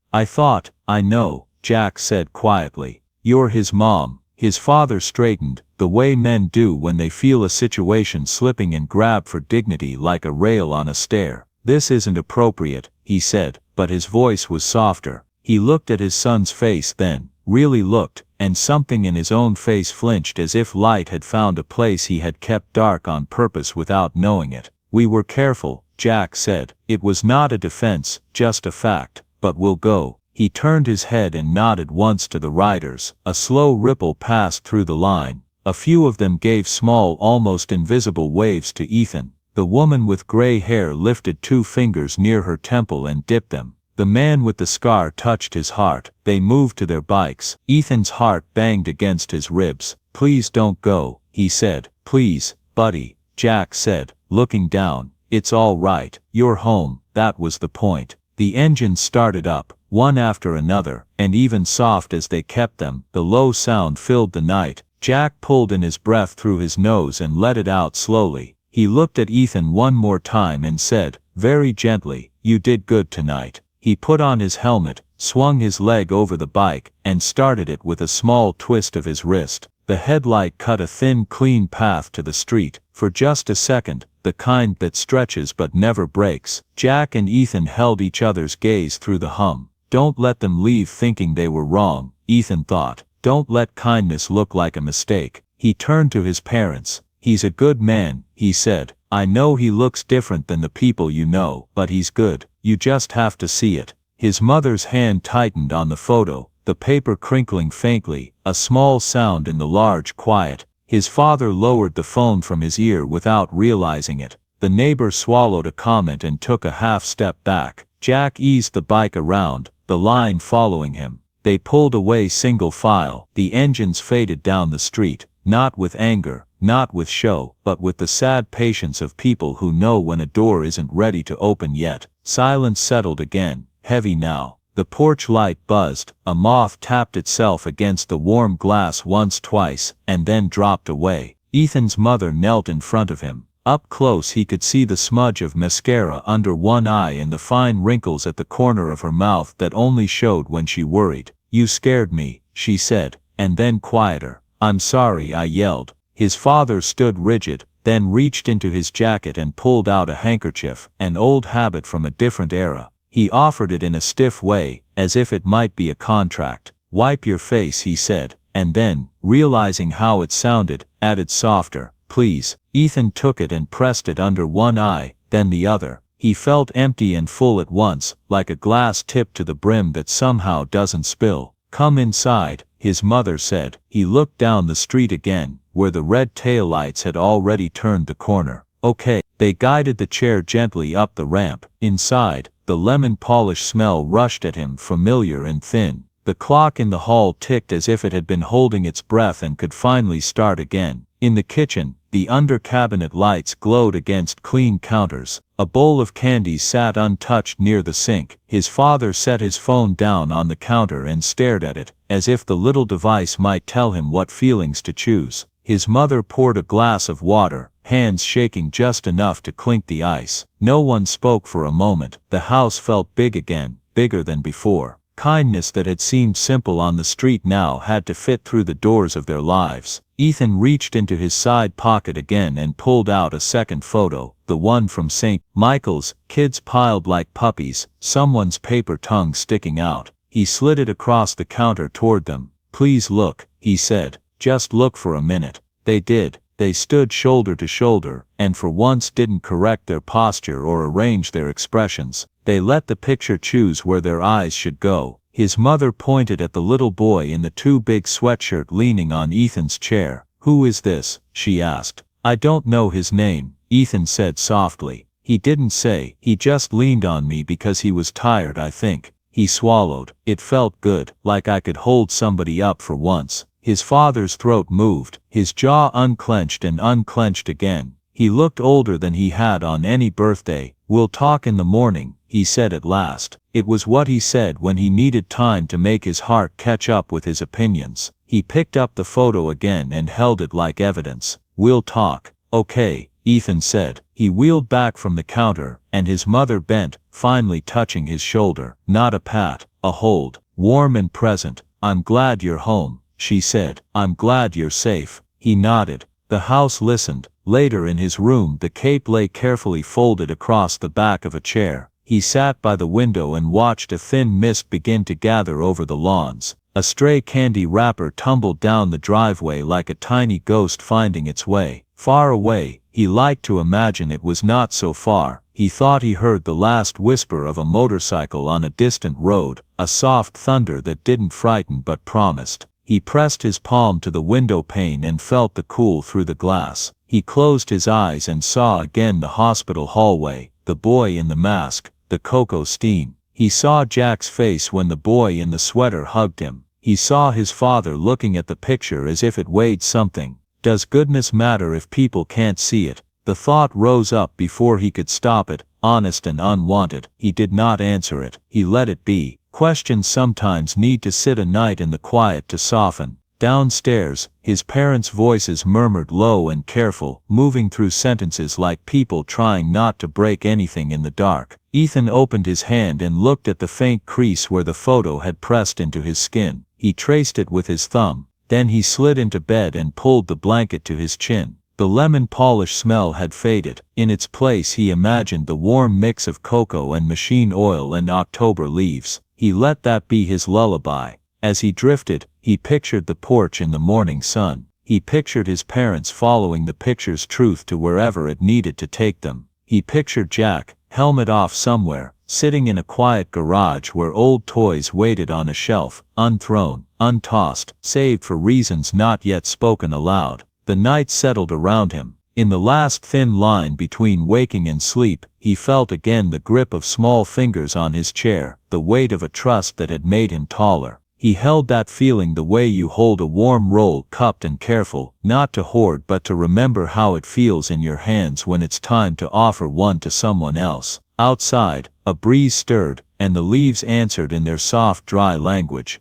I know," Jack said quietly. "You're his mom." His father straightened, the way men do when they feel a situation slipping and grab for dignity like a rail on a stair. "This isn't appropriate," he said, but his voice was softer. He looked at his son's face then, really looked, and something in his own face flinched as if light had found a place he had kept dark on purpose without knowing it. "We were careful," Jack said. "It was not a defense, just a fact. But we'll go." He turned his head and nodded once to the riders. A slow ripple passed through the line. A few of them gave small, almost invisible waves to Ethan. The woman with gray hair lifted 2 fingers near her temple and dipped them. The man with the scar touched his heart. They moved to their bikes. Ethan's heart banged against his ribs. "Please don't go," he said. "Please, buddy," Jack said, looking down. "It's all right. You're home." That was the point. The engines started up, one after another, and even soft as they kept them, the low sound filled the night. Jack pulled in his breath through his nose and let it out slowly. He looked at Ethan one more time and said, very gently, "You did good tonight." He put on his helmet, swung his leg over the bike, and started it with a small twist of his wrist. The headlight cut a thin, clean path to the street. For just a second, the kind that stretches but never breaks, Jack and Ethan held each other's gaze through the hum. Don't let them leave thinking they were wrong, Ethan thought. Don't let kindness look like a mistake. He turned to his parents. "He's a good man," he said. "I know he looks different than the people you know, but he's good. You just have to see it." His mother's hand tightened on the photo, the paper crinkling faintly, a small sound in the large quiet. His father lowered the phone from his ear without realizing it. The neighbor swallowed a comment and took a half step back. Jack eased the bike around, the line following him. They pulled away single file. The engines faded down the street, not with anger, not with show, but with the sad patience of people who know when a door isn't ready to open yet. Silence settled again, heavy now. The porch light buzzed, a moth tapped itself against the warm glass once twice, and then dropped away. Ethan's mother knelt in front of him. Up close he could see the smudge of mascara under one eye and the fine wrinkles at the corner of her mouth that only showed when she worried. "You scared me," she said, and then quieter. "I'm sorry," I yelled. His father stood rigid, then reached into his jacket and pulled out a handkerchief, an old habit from a different era. He offered it in a stiff way, as if it might be a contract. "Wipe your face," he said, and then, realizing how it sounded, added softer, "Please." Ethan took it and pressed it under one eye, then the other. He felt empty and full at once, like a glass tipped to the brim that somehow doesn't spill. "Come inside," his mother said. He looked down the street again, where the red taillights had already turned the corner. "Okay." They guided the chair gently up the ramp. Inside, the lemon polish smell rushed at him, familiar and thin. The clock in the hall ticked as if it had been holding its breath and could finally start again. In the kitchen, the under-cabinet lights glowed against clean counters. A bowl of candy sat untouched near the sink. His father set his phone down on the counter and stared at it, as if the little device might tell him what feelings to choose. His mother poured a glass of water, hands shaking just enough to clink the ice. No one spoke for a moment. The house felt big again, bigger than before. Kindness that had seemed simple on the street now had to fit through the doors of their lives. Ethan reached into his side pocket again and pulled out a second photo, the one from St. Michael's, kids piled like puppies, someone's paper tongue sticking out. He slid it across the counter toward them. "Please look," he said. "Just look for a minute." They did. They stood shoulder to shoulder, and for once didn't correct their posture or arrange their expressions. They let the picture choose where their eyes should go. His mother pointed at the little boy in the too big sweatshirt leaning on Ethan's chair. "Who is this?" she asked. "I don't know his name," Ethan said softly. "He didn't say. He just leaned on me because he was tired, I think." He swallowed. It felt good, like I could hold somebody up for once. His father's throat moved, his jaw unclenched and unclenched again. He looked older than he had on any birthday. "We'll talk in the morning," he said at last. It was what he said when he needed time to make his heart catch up with his opinions. He picked up the photo again and held it like evidence. "We'll talk." "Okay," Ethan said. He wheeled back from the counter, and his mother bent, finally touching his shoulder. Not a pat, a hold, warm and present. "I'm glad you're home," she said. "I'm glad you're safe." He nodded. The house listened. Later in his room, the cape lay carefully folded across the back of a chair. He sat by the window and watched a thin mist begin to gather over the lawns. A stray candy wrapper tumbled down the driveway like a tiny ghost finding its way. Far away, he liked to imagine it was not so far. He thought he heard the last whisper of a motorcycle on a distant road, a soft thunder that didn't frighten but promised. He pressed his palm to the window pane and felt the cool through the glass. He closed his eyes and saw again the hospital hallway, the boy in the mask, the cocoa steam. He saw Jack's face when the boy in the sweater hugged him. He saw his father looking at the picture as if it weighed something. Does goodness matter if people can't see it? The thought rose up before he could stop it, honest and unwanted. He did not answer it. He let it be. Questions sometimes need to sit a night in the quiet to soften. Downstairs, his parents' voices murmured low and careful, moving through sentences like people trying not to break anything in the dark. Ethan opened his hand and looked at the faint crease where the photo had pressed into his skin. He traced it with his thumb. Then he slid into bed and pulled the blanket to his chin. The lemon polish smell had faded. In its place he imagined the warm mix of cocoa and machine oil and October leaves. He let that be his lullaby. As he drifted, he pictured the porch in the morning sun. He pictured his parents following the picture's truth to wherever it needed to take them. He pictured Jack, helmet off somewhere, sitting in a quiet garage where old toys waited on a shelf, unthrown, untossed, saved for reasons not yet spoken aloud. The night settled around him. In the last thin line between waking and sleep, he felt again the grip of small fingers on his chair, the weight of a trust that had made him taller. He held that feeling the way you hold a warm roll cupped and careful, not to hoard but to remember how it feels in your hands when it's time to offer one to someone else. Outside, a breeze stirred, and the leaves answered in their soft dry language.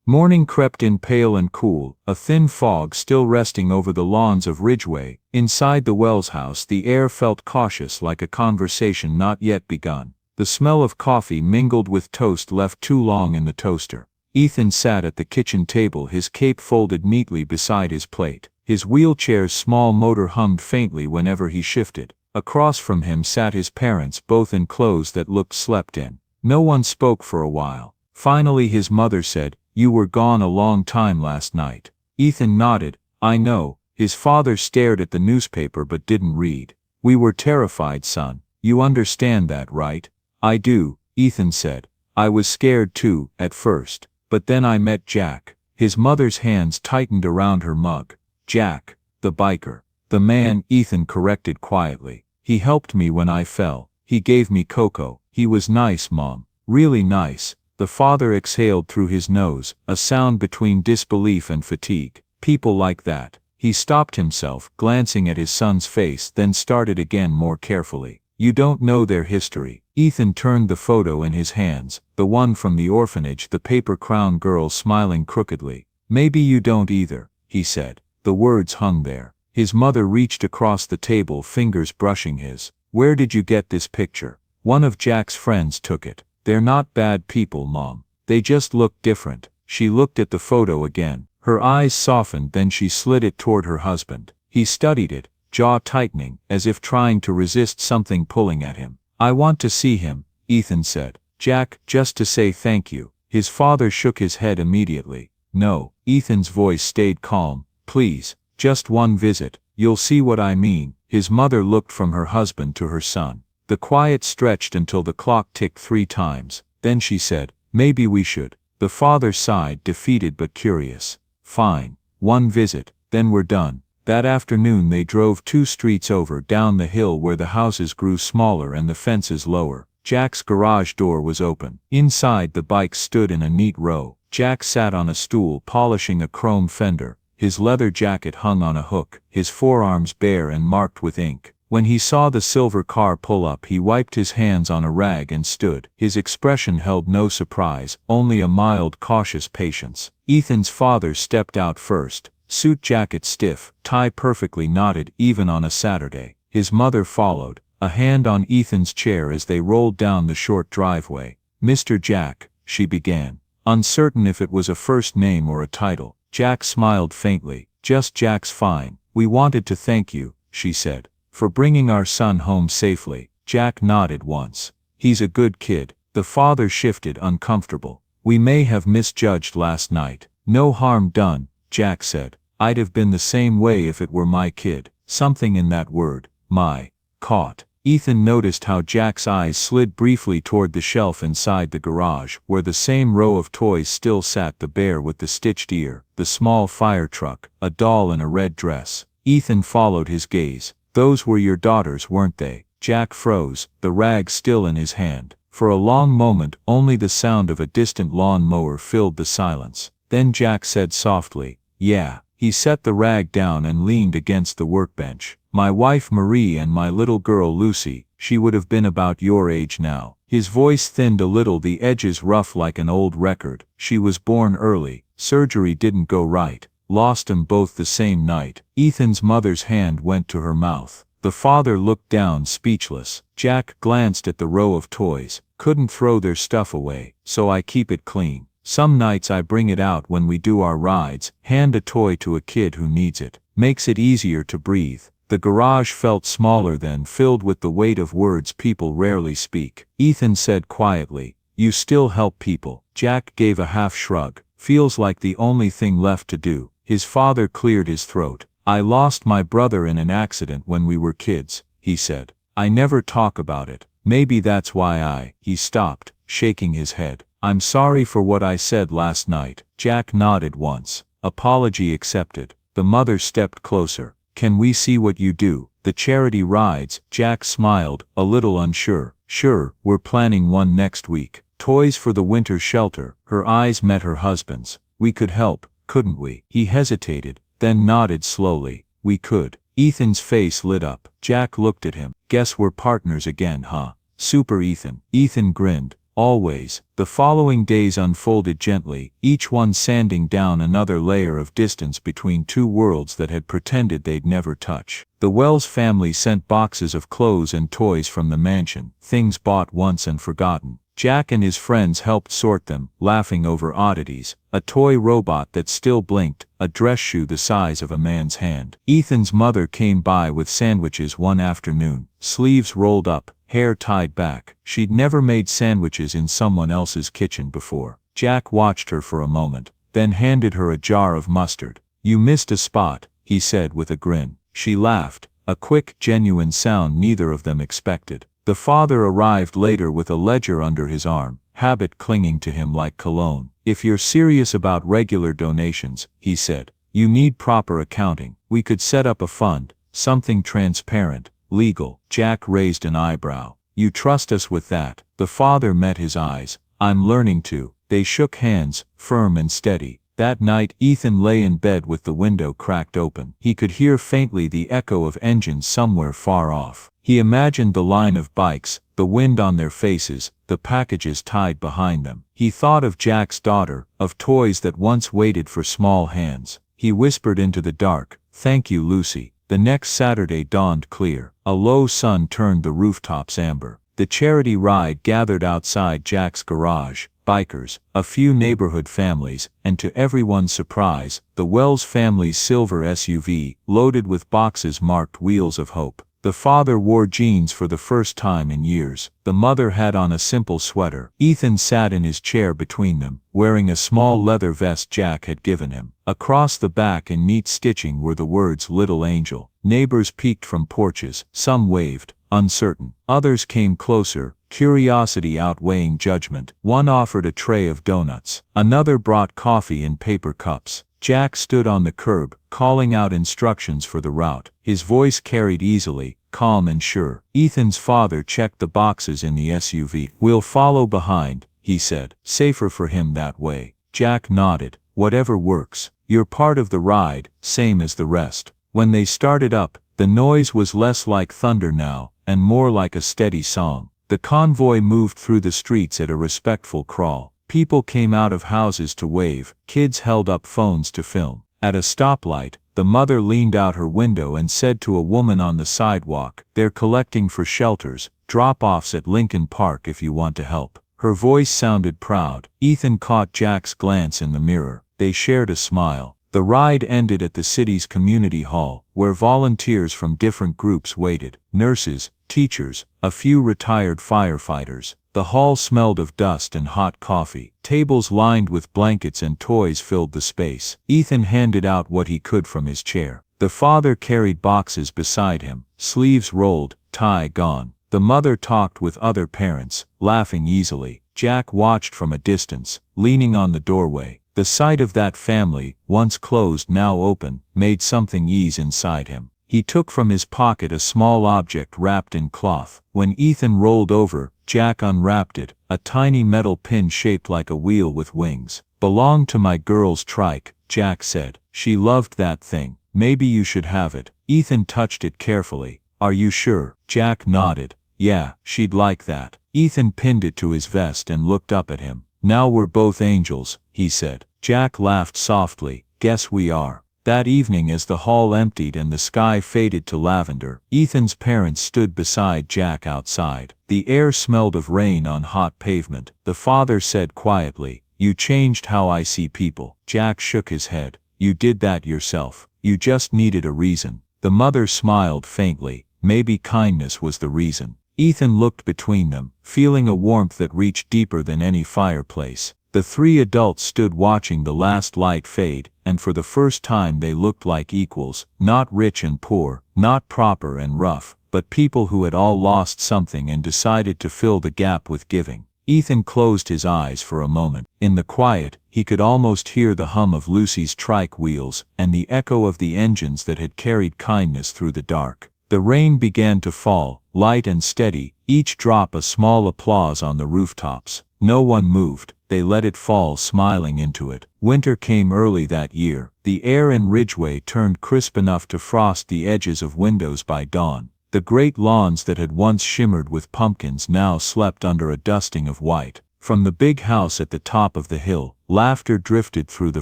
Morning crept in pale and cool, a thin fog still resting over the lawns of Ridgeway. Inside the Wells house the air felt cautious, like a conversation not yet begun. The smell of coffee mingled with toast left too long in the toaster. Ethan sat at the kitchen table, his cape folded neatly beside his plate. His wheelchair's small motor hummed faintly whenever he shifted. Across from him sat his parents, both in clothes that looked slept in. No one spoke for a while. Finally his mother said, "You were gone a long time last night." Ethan nodded. "I know." His father stared at the newspaper but didn't read. "We were terrified, son. You understand that, right?" "I do," Ethan said. "I was scared too, at first. But then I met Jack." His mother's hands tightened around her mug. "Jack, the biker." The man, Ethan corrected quietly. He helped me when I fell. He gave me cocoa. He was nice, Mom. Really nice. The father exhaled through his nose, a sound between disbelief and fatigue. People like that. He stopped himself, glancing at his son's face, then started again more carefully. You don't know their history. Ethan turned the photo in his hands, the one from the orphanage, the paper crown girl smiling crookedly. Maybe you don't either, he said. The words hung there. His mother reached across the table, fingers brushing his. Where did you get this picture? One of Jack's friends took it. They're not bad people, Mom. They just look different. She looked at the photo again. Her eyes softened, then she slid it toward her husband. He studied it, jaw tightening, as if trying to resist something pulling at him. I want to see him, Ethan said. Jack, just to say thank you. His father shook his head immediately. No, Ethan's voice stayed calm. Please, just one visit. You'll see what I mean. His mother looked from her husband to her son. The quiet stretched until the clock ticked 3 times. Then she said, maybe we should. The father sighed, defeated but curious. Fine. One visit, then we're done. That afternoon they drove 2 streets over, down the hill where the houses grew smaller and the fences lower. Jack's garage door was open. Inside, the bikes stood in a neat row. Jack sat on a stool, polishing a chrome fender. His leather jacket hung on a hook, his forearms bare and marked with ink. When he saw the silver car pull up, he wiped his hands on a rag and stood. His expression held no surprise, only a mild, cautious patience. Ethan's father stepped out first, suit jacket stiff, tie perfectly knotted even on a Saturday. His mother followed, a hand on Ethan's chair as they rolled down the short driveway. Mr. Jack, she began, uncertain if it was a first name or a title. Jack smiled faintly. Just Jack's fine. We wanted to thank you, she said, for bringing our son home safely. Jack nodded once. He's a good kid. The father shifted, uncomfortable. We may have misjudged last night. No harm done, Jack said. I'd have been the same way if it were my kid. Something in that word, my, caught. Ethan noticed how Jack's eyes slid briefly toward the shelf inside the garage, where the same row of toys still sat: the bear with the stitched ear, the small fire truck, a doll in a red dress. Ethan followed his gaze. Those were your daughters, weren't they? Jack froze, the rag still in his hand. For a long moment, only the sound of a distant lawn mower filled the silence. Then Jack said softly, yeah. He set the rag down and leaned against the workbench. My wife Marie and my little girl Lucy, she would have been about your age now. His voice thinned a little, the edges rough like an old record. She was born early, surgery didn't go right, lost 'em both the same night. Ethan's mother's hand went to her mouth. The father looked down, speechless. Jack glanced at the row of toys. Couldn't throw their stuff away, so I keep it clean. Some nights I bring it out when we do our rides, hand a toy to a kid who needs it. Makes it easier to breathe. The garage felt smaller then, filled with the weight of words people rarely speak. Ethan said quietly, you still help people. Jack gave a half shrug. Feels like the only thing left to do. His father cleared his throat. I lost my brother in an accident when we were kids, he said. I never talk about it. Maybe that's why he stopped, shaking his head. I'm sorry for what I said last night. Jack nodded once. Apology accepted. The mother stepped closer. Can we see what you do? The charity rides? Jack smiled, a little unsure. Sure, we're planning one next week. Toys for the winter shelter. Her eyes met her husband's. We could help, couldn't we? He hesitated, then nodded slowly. We could. Ethan's face lit up. Jack looked at him. Guess we're partners again, huh? Super Ethan. Ethan grinned. Always. The following days unfolded gently, each one sanding down another layer of distance between two worlds that had pretended they'd never touch. The Wells family sent boxes of clothes and toys from the mansion, things bought once and forgotten. Jack and his friends helped sort them, laughing over oddities. A toy robot that still blinked, a dress shoe the size of a man's hand. Ethan's mother came by with sandwiches one afternoon, sleeves rolled up, hair tied back. She'd never made sandwiches in someone else's kitchen before. Jack watched her for a moment, then handed her a jar of mustard. You missed a spot, he said with a grin. She laughed, a quick, genuine sound neither of them expected. The father arrived later with a ledger under his arm, habit clinging to him like cologne. If you're serious about regular donations, he said, you need proper accounting. We could set up a fund, something transparent, legal. Jack raised an eyebrow. You trust us with that? The father met his eyes. I'm learning to. They shook hands, firm and steady. That night, Ethan lay in bed with the window cracked open. He could hear faintly the echo of engines somewhere far off. He imagined the line of bikes, the wind on their faces, the packages tied behind them. He thought of Jack's daughter, of toys that once waited for small hands. He whispered into the dark, "Thank you, Lucy." The next Saturday dawned clear. A low sun turned the rooftops amber. The charity ride gathered outside Jack's garage. Bikers, a few neighborhood families, and to everyone's surprise, the Wells family's silver SUV, loaded with boxes marked Wheels of Hope. The father wore jeans for the first time in years. The mother had on a simple sweater. Ethan sat in his chair between them, wearing a small leather vest Jack had given him. Across the back in neat stitching were the words "Little Angel." Neighbors peeked from porches, some waved, uncertain. Others came closer, curiosity outweighing judgment. One offered a tray of donuts. Another brought coffee in paper cups. Jack stood on the curb, calling out instructions for the route. His voice carried easily, calm and sure. Ethan's father checked the boxes in the SUV. "We'll follow behind," he said. Safer for him that way. Jack nodded. "Whatever works. You're part of the ride, same as the rest." When they started up, the noise was less like thunder now, and more like a steady song. The convoy moved through the streets at a respectful crawl. People came out of houses to wave, kids held up phones to film. At a stoplight, the mother leaned out her window and said to a woman on the sidewalk, "They're collecting for shelters, drop-offs at Lincoln Park if you want to help." Her voice sounded proud. Ethan caught Jack's glance in the mirror. They shared a smile. The ride ended at the city's community hall, where volunteers from different groups waited. Nurses, teachers, a few retired firefighters. The hall smelled of dust and hot coffee. Tables lined with blankets and toys filled the space. Ethan handed out what he could from his chair. The father carried boxes beside him, sleeves rolled, tie gone. The mother talked with other parents, laughing easily. Jack watched from a distance, leaning on the doorway. The sight of that family, once closed now open, made something ease inside him. He took from his pocket a small object wrapped in cloth. When Ethan rolled over, Jack unwrapped it, a tiny metal pin shaped like a wheel with wings. "Belonged to my girl's trike," Jack said. "She loved that thing. Maybe you should have it." Ethan touched it carefully. "Are you sure?" Jack nodded. "Yeah, she'd like that." Ethan pinned it to his vest and looked up at him. "Now we're both angels," he said. Jack laughed softly. "Guess we are." That evening, as the hall emptied and the sky faded to lavender, Ethan's parents stood beside Jack outside. The air smelled of rain on hot pavement. The father said quietly, "You changed how I see people." Jack shook his head. "You did that yourself. You just needed a reason." The mother smiled faintly. Maybe kindness was the reason. Ethan looked between them, feeling a warmth that reached deeper than any fireplace. The three adults stood watching the last light fade, and for the first time they looked like equals, not rich and poor, not proper and rough, but people who had all lost something and decided to fill the gap with giving. Ethan closed his eyes for a moment. In the quiet, he could almost hear the hum of Lucy's trike wheels, and the echo of the engines that had carried kindness through the dark. The rain began to fall, light and steady, each drop a small applause on the rooftops. No one moved. They let it fall, smiling into it. Winter came early that year. The air in Ridgeway turned crisp enough to frost the edges of windows by dawn. The great lawns that had once shimmered with pumpkins now slept under a dusting of white. From the big house at the top of the hill, laughter drifted through the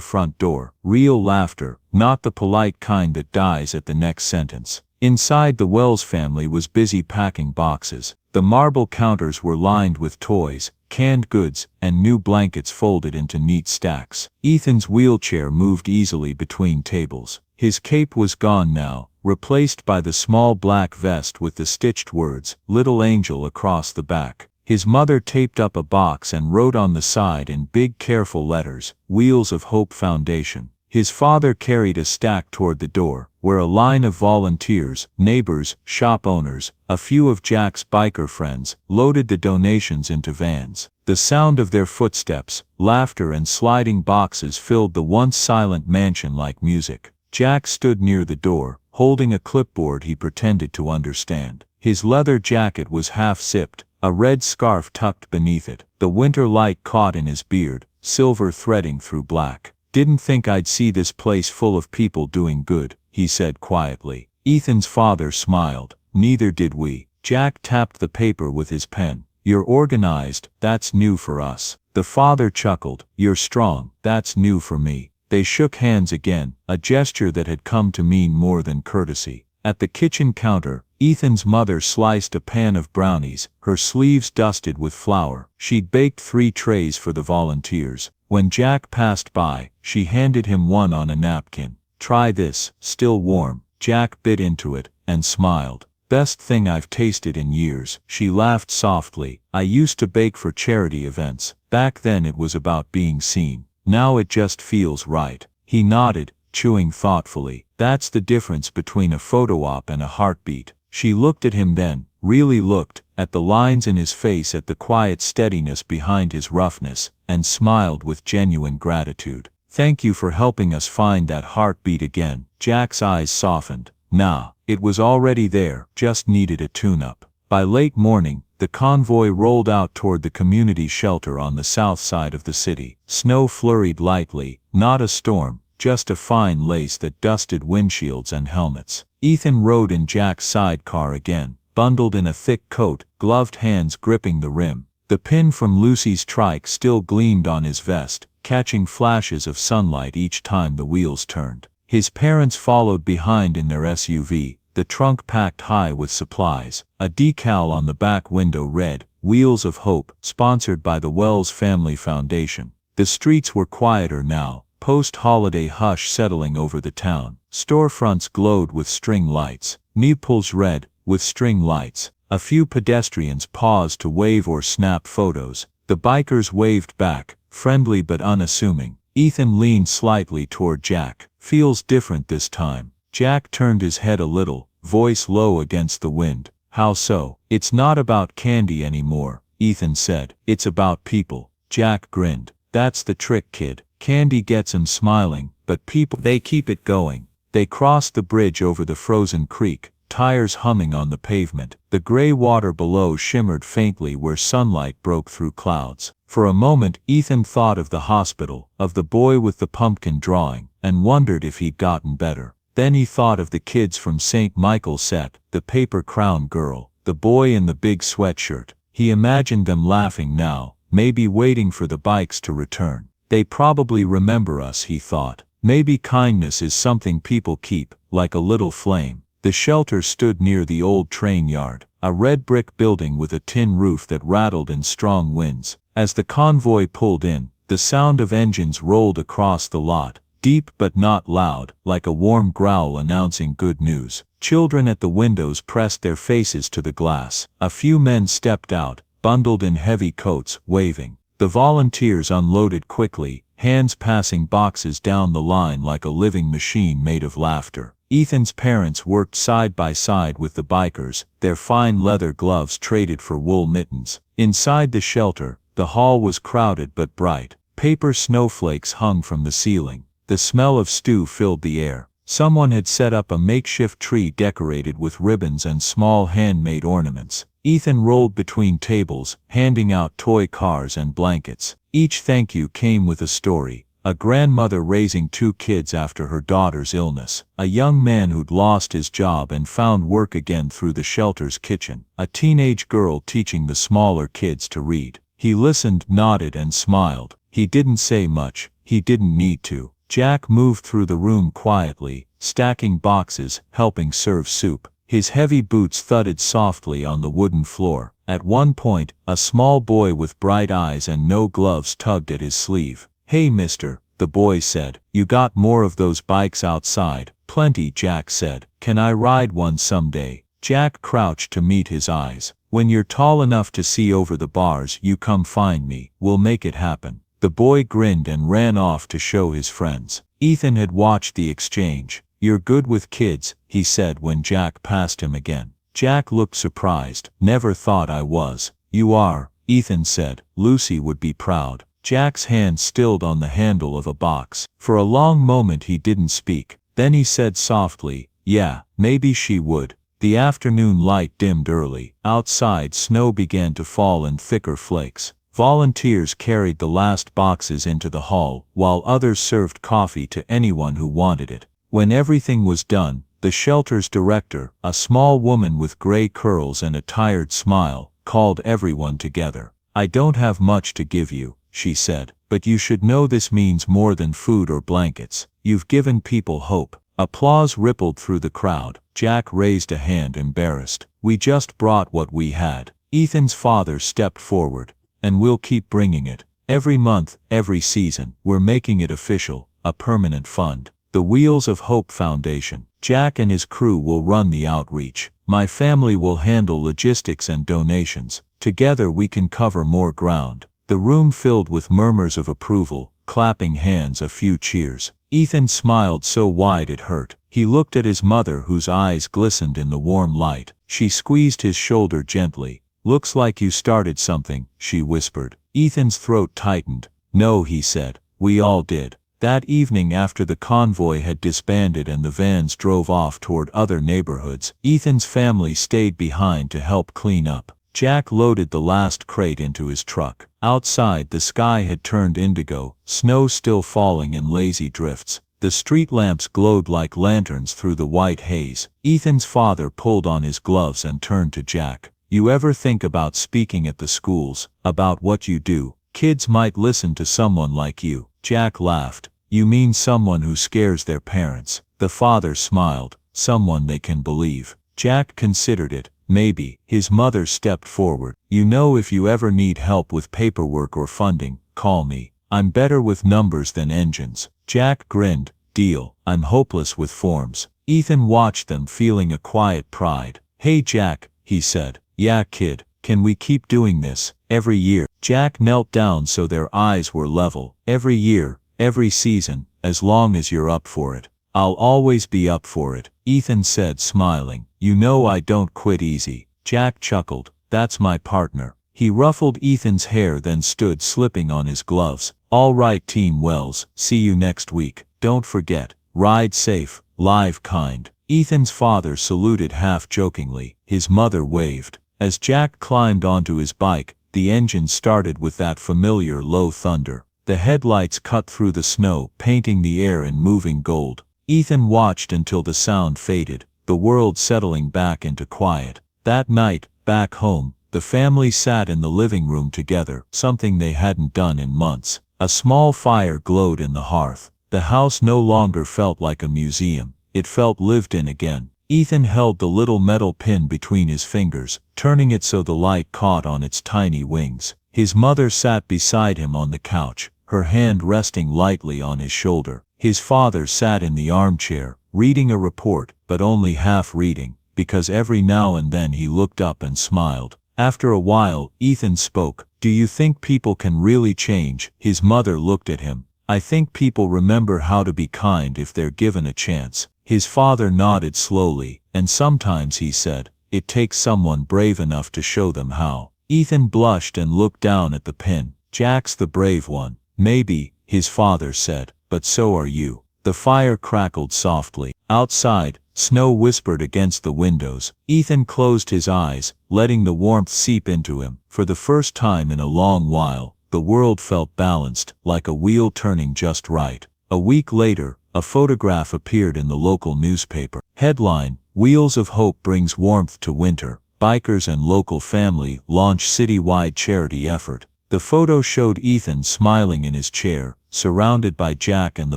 front door. Real laughter, not the polite kind that dies at the next sentence. Inside, the Wells family was busy packing boxes. The marble counters were lined with toys, canned goods, and new blankets folded into neat stacks. Ethan's wheelchair moved easily between tables. His cape was gone now, replaced by the small black vest with the stitched words, "Little Angel," across the back. His mother taped up a box and wrote on the side in big careful letters, "Wheels of Hope Foundation." His father carried a stack toward the door, where a line of volunteers, neighbors, shop owners, a few of Jack's biker friends, loaded the donations into vans. The sound of their footsteps, laughter and sliding boxes filled the once silent mansion like music. Jack stood near the door, Holding a clipboard he pretended to understand. His leather jacket was half-zipped, a red scarf tucked beneath it. The winter light caught in his beard, silver threading through black. "Didn't think I'd see this place full of people doing good," he said quietly. Ethan's father smiled. "Neither did we." Jack tapped the paper with his pen. "You're organized, that's new for us." The father chuckled. "You're strong, that's new for me." They shook hands again, a gesture that had come to mean more than courtesy. At the kitchen counter, Ethan's mother sliced a pan of brownies, her sleeves dusted with flour. She'd baked 3 trays for the volunteers. When Jack passed by, she handed him one on a napkin. "Try this, still warm." Jack bit into it, and smiled. "Best thing I've tasted in years." She laughed softly. "I used to bake for charity events. Back then it was about being seen. Now it just feels right." He nodded, chewing thoughtfully. "That's the difference between a photo op and a heartbeat." She looked at him then, really looked, at the lines in his face, at the quiet steadiness behind his roughness, and smiled with genuine gratitude. "Thank you for helping us find that heartbeat again." Jack's eyes softened. "Nah, it was already there, just needed a tune-up." By late morning, the convoy rolled out toward the community shelter on the south side of the city. Snow flurried lightly, not a storm, just a fine lace that dusted windshields and helmets. Ethan rode in Jack's sidecar again, bundled in a thick coat, gloved hands gripping the rim. The pin from Lucy's trike still gleamed on his vest, catching flashes of sunlight each time the wheels turned. His parents followed behind in their SUV, the trunk packed high with supplies. A decal on the back window read, "Wheels of Hope, sponsored by the Wells Family Foundation." The streets were quieter now, post-holiday hush settling over the town. Storefronts glowed with string lights. Naples read, "With string lights." A few pedestrians paused to wave or snap photos. The bikers waved back, friendly but unassuming. Ethan leaned slightly toward Jack. "Feels different this time." Jack turned his head a little, voice low against the wind. "How so?" "It's not about candy anymore," Ethan said. "It's about people." Jack grinned. "That's the trick, kid. Candy gets 'em smiling, but people, they keep it going." They crossed the bridge over the frozen creek, tires humming on the pavement. The gray water below shimmered faintly where sunlight broke through clouds. For a moment Ethan thought of the hospital, of the boy with the pumpkin drawing, and wondered if he'd gotten better. Then he thought of the kids from St. Michael's set, the paper crown girl, the boy in the big sweatshirt. He imagined them laughing now, maybe waiting for the bikes to return. "They probably remember us," he thought. "Maybe kindness is something people keep, like a little flame." The shelter stood near the old train yard, a red brick building with a tin roof that rattled in strong winds. As the convoy pulled in, the sound of engines rolled across the lot, deep but not loud, like a warm growl announcing good news. Children at the windows pressed their faces to the glass. A few men stepped out, bundled in heavy coats, waving. The volunteers unloaded quickly, hands passing boxes down the line like a living machine made of laughter. Ethan's parents worked side by side with the bikers, their fine leather gloves traded for wool mittens. Inside the shelter, the hall was crowded but bright. Paper snowflakes hung from the ceiling. The smell of stew filled the air. Someone had set up a makeshift tree decorated with ribbons and small handmade ornaments. Ethan rolled between tables, handing out toy cars and blankets. Each thank you came with a story. A grandmother raising 2 kids after her daughter's illness. A young man who'd lost his job and found work again through the shelter's kitchen. A teenage girl teaching the smaller kids to read. He listened, nodded, and smiled. He didn't say much. He didn't need to. Jack moved through the room quietly, stacking boxes, helping serve soup. His heavy boots thudded softly on the wooden floor. At one point, a small boy with bright eyes and no gloves tugged at his sleeve. "Hey mister," the boy said, "you got more of those bikes outside?" "Plenty," Jack said. "Can I ride one someday?" Jack crouched to meet his eyes. "When you're tall enough to see over the bars, you come find me. We'll make it happen." The boy grinned and ran off to show his friends. Ethan had watched the exchange. "You're good with kids," he said when Jack passed him again. Jack looked surprised. "Never thought I was." "You are," Ethan said. "Lucy would be proud." Jack's hand stilled on the handle of a box. For a long moment he didn't speak. Then he said softly, Yeah, maybe she would. The afternoon light dimmed early. Outside, snow began to fall in thicker flakes. Volunteers carried the last boxes into the hall, while others served coffee to anyone who wanted it. When everything was done, the shelter's director, a small woman with gray curls and a tired smile, called everyone together. I don't have much to give you, she said, but you should know this means more than food or blankets. You've given people hope. Applause rippled through the crowd. Jack raised a hand, embarrassed. We just brought what we had. Ethan's father stepped forward. And we'll keep bringing it. Every month, every season, we're making it official, a permanent fund. The Wheels of Hope Foundation. Jack and his crew will run the outreach. My family will handle logistics and donations. Together we can cover more ground. The room filled with murmurs of approval, clapping hands, a few cheers. Ethan smiled so wide it hurt. He looked at his mother, whose eyes glistened in the warm light. She squeezed his shoulder gently. Looks like you started something, she whispered. Ethan's throat tightened. No, he said. We all did. That evening, after the convoy had disbanded and the vans drove off toward other neighborhoods, Ethan's family stayed behind to help clean up. Jack loaded the last crate into his truck. Outside, the sky had turned indigo, snow still falling in lazy drifts. The street lamps glowed like lanterns through the white haze. Ethan's father pulled on his gloves and turned to Jack. You ever think about speaking at the schools, about what you do? Kids might listen to someone like you. Jack laughed. You mean someone who scares their parents? The father smiled. Someone they can believe. Jack considered it. Maybe. His mother stepped forward. You know, if you ever need help with paperwork or funding, call me. I'm better with numbers than engines. Jack grinned. Deal. I'm hopeless with forms. Ethan watched them, feeling a quiet pride. Hey Jack, he said. Yeah, kid, can we keep doing this? Every year. Jack knelt down so their eyes were level. Every year, every season, as long as you're up for it. I'll always be up for it, Ethan said, smiling. You know I don't quit easy. Jack chuckled. That's my partner. He ruffled Ethan's hair, then stood, slipping on his gloves. All right, Team Wells, see you next week. Don't forget, ride safe, live kind. Ethan's father saluted half jokingly. His mother waved. As Jack climbed onto his bike, the engine started with that familiar low thunder. The headlights cut through the snow, painting the air in moving gold. Ethan watched until the sound faded, the world settling back into quiet. That night, back home, the family sat in the living room together, something they hadn't done in months. A small fire glowed in the hearth. The house no longer felt like a museum. It felt lived in again. Ethan held the little metal pin between his fingers, turning it so the light caught on its tiny wings. His mother sat beside him on the couch, her hand resting lightly on his shoulder. His father sat in the armchair, reading a report, but only half reading, because every now and then he looked up and smiled. After a while, Ethan spoke. Do you think people can really change? His mother looked at him. I think people remember how to be kind if they're given a chance. His father nodded slowly, and sometimes, he said, it takes someone brave enough to show them how. Ethan blushed and looked down at the pin. Jack's the brave one. Maybe, his father said, but so are you. The fire crackled softly. Outside, snow whispered against the windows. Ethan closed his eyes, letting the warmth seep into him. For the first time in a long while, the world felt balanced, like a wheel turning just right. A week later, a photograph appeared in the local newspaper. Headline: Wheels of Hope brings warmth to winter. Bikers and local family launch citywide charity effort. The photo showed Ethan smiling in his chair, surrounded by Jack and the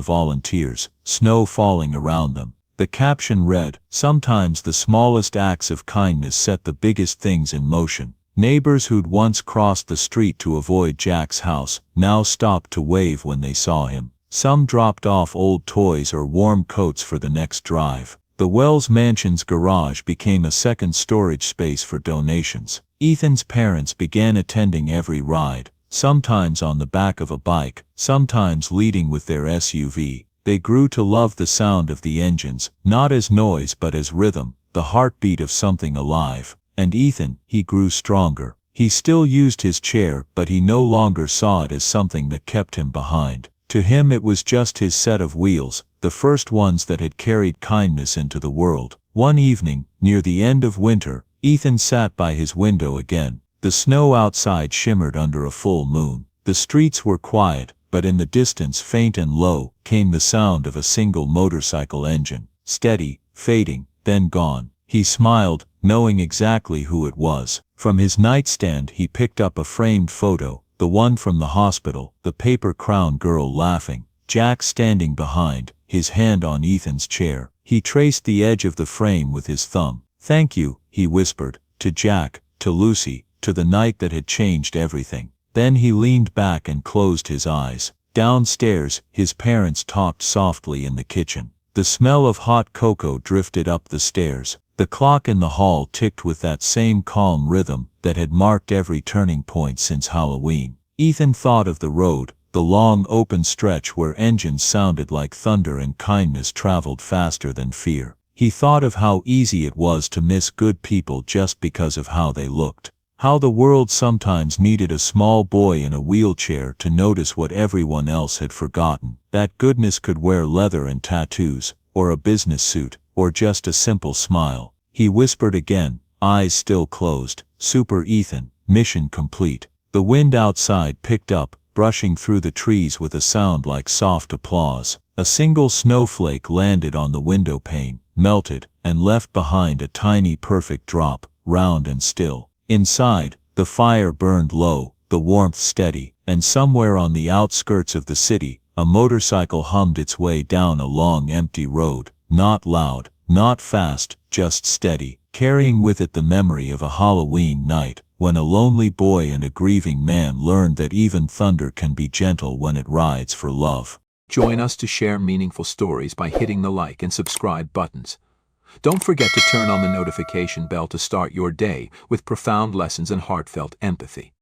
volunteers, snow falling around them. The caption read, "Sometimes the smallest acts of kindness set the biggest things in motion." Neighbors who'd once crossed the street to avoid Jack's house now stopped to wave when they saw him. Some dropped off old toys or warm coats for the next drive. The Wells Mansion's garage became a second storage space for donations. Ethan's parents began attending every ride, sometimes on the back of a bike, sometimes leading with their SUV. They grew to love the sound of the engines, not as noise but as rhythm, the heartbeat of something alive. And Ethan, he grew stronger. He still used his chair, but he no longer saw it as something that kept him behind. To him it was just his set of wheels, the first ones that had carried kindness into the world. One evening, near the end of winter, Ethan sat by his window again. The snow outside shimmered under a full moon. The streets were quiet, but in the distance, faint and low, came the sound of a single motorcycle engine. Steady, fading, then gone. He smiled, knowing exactly who it was. From his nightstand he picked up a framed photo, the one from the hospital, the paper crown girl laughing, Jack standing behind, his hand on Ethan's chair. He traced the edge of the frame with his thumb. "Thank you," he whispered, to Jack, to Lucy, to the night that had changed everything. Then he leaned back and closed his eyes. Downstairs, his parents talked softly in the kitchen. The smell of hot cocoa drifted up the stairs. The clock in the hall ticked with that same calm rhythm that had marked every turning point since Halloween. Ethan thought of the road, the long open stretch where engines sounded like thunder and kindness traveled faster than fear. He thought of how easy it was to miss good people just because of how they looked. How the world sometimes needed a small boy in a wheelchair to notice what everyone else had forgotten. That goodness could wear leather and tattoos, or a business suit, or just a simple smile. He whispered again, eyes still closed, "Super Ethan, mission complete." The wind outside picked up, brushing through the trees with a sound like soft applause. A single snowflake landed on the window pane, melted, and left behind a tiny perfect drop, round and still. Inside, the fire burned low, the warmth steady, and somewhere on the outskirts of the city, a motorcycle hummed its way down a long empty road, not loud, not fast, just steady, carrying with it the memory of a Halloween night, when a lonely boy and a grieving man learned that even thunder can be gentle when it rides for love. Join us to share meaningful stories by hitting the like and subscribe buttons. Don't forget to turn on the notification bell to start your day with profound lessons and heartfelt empathy.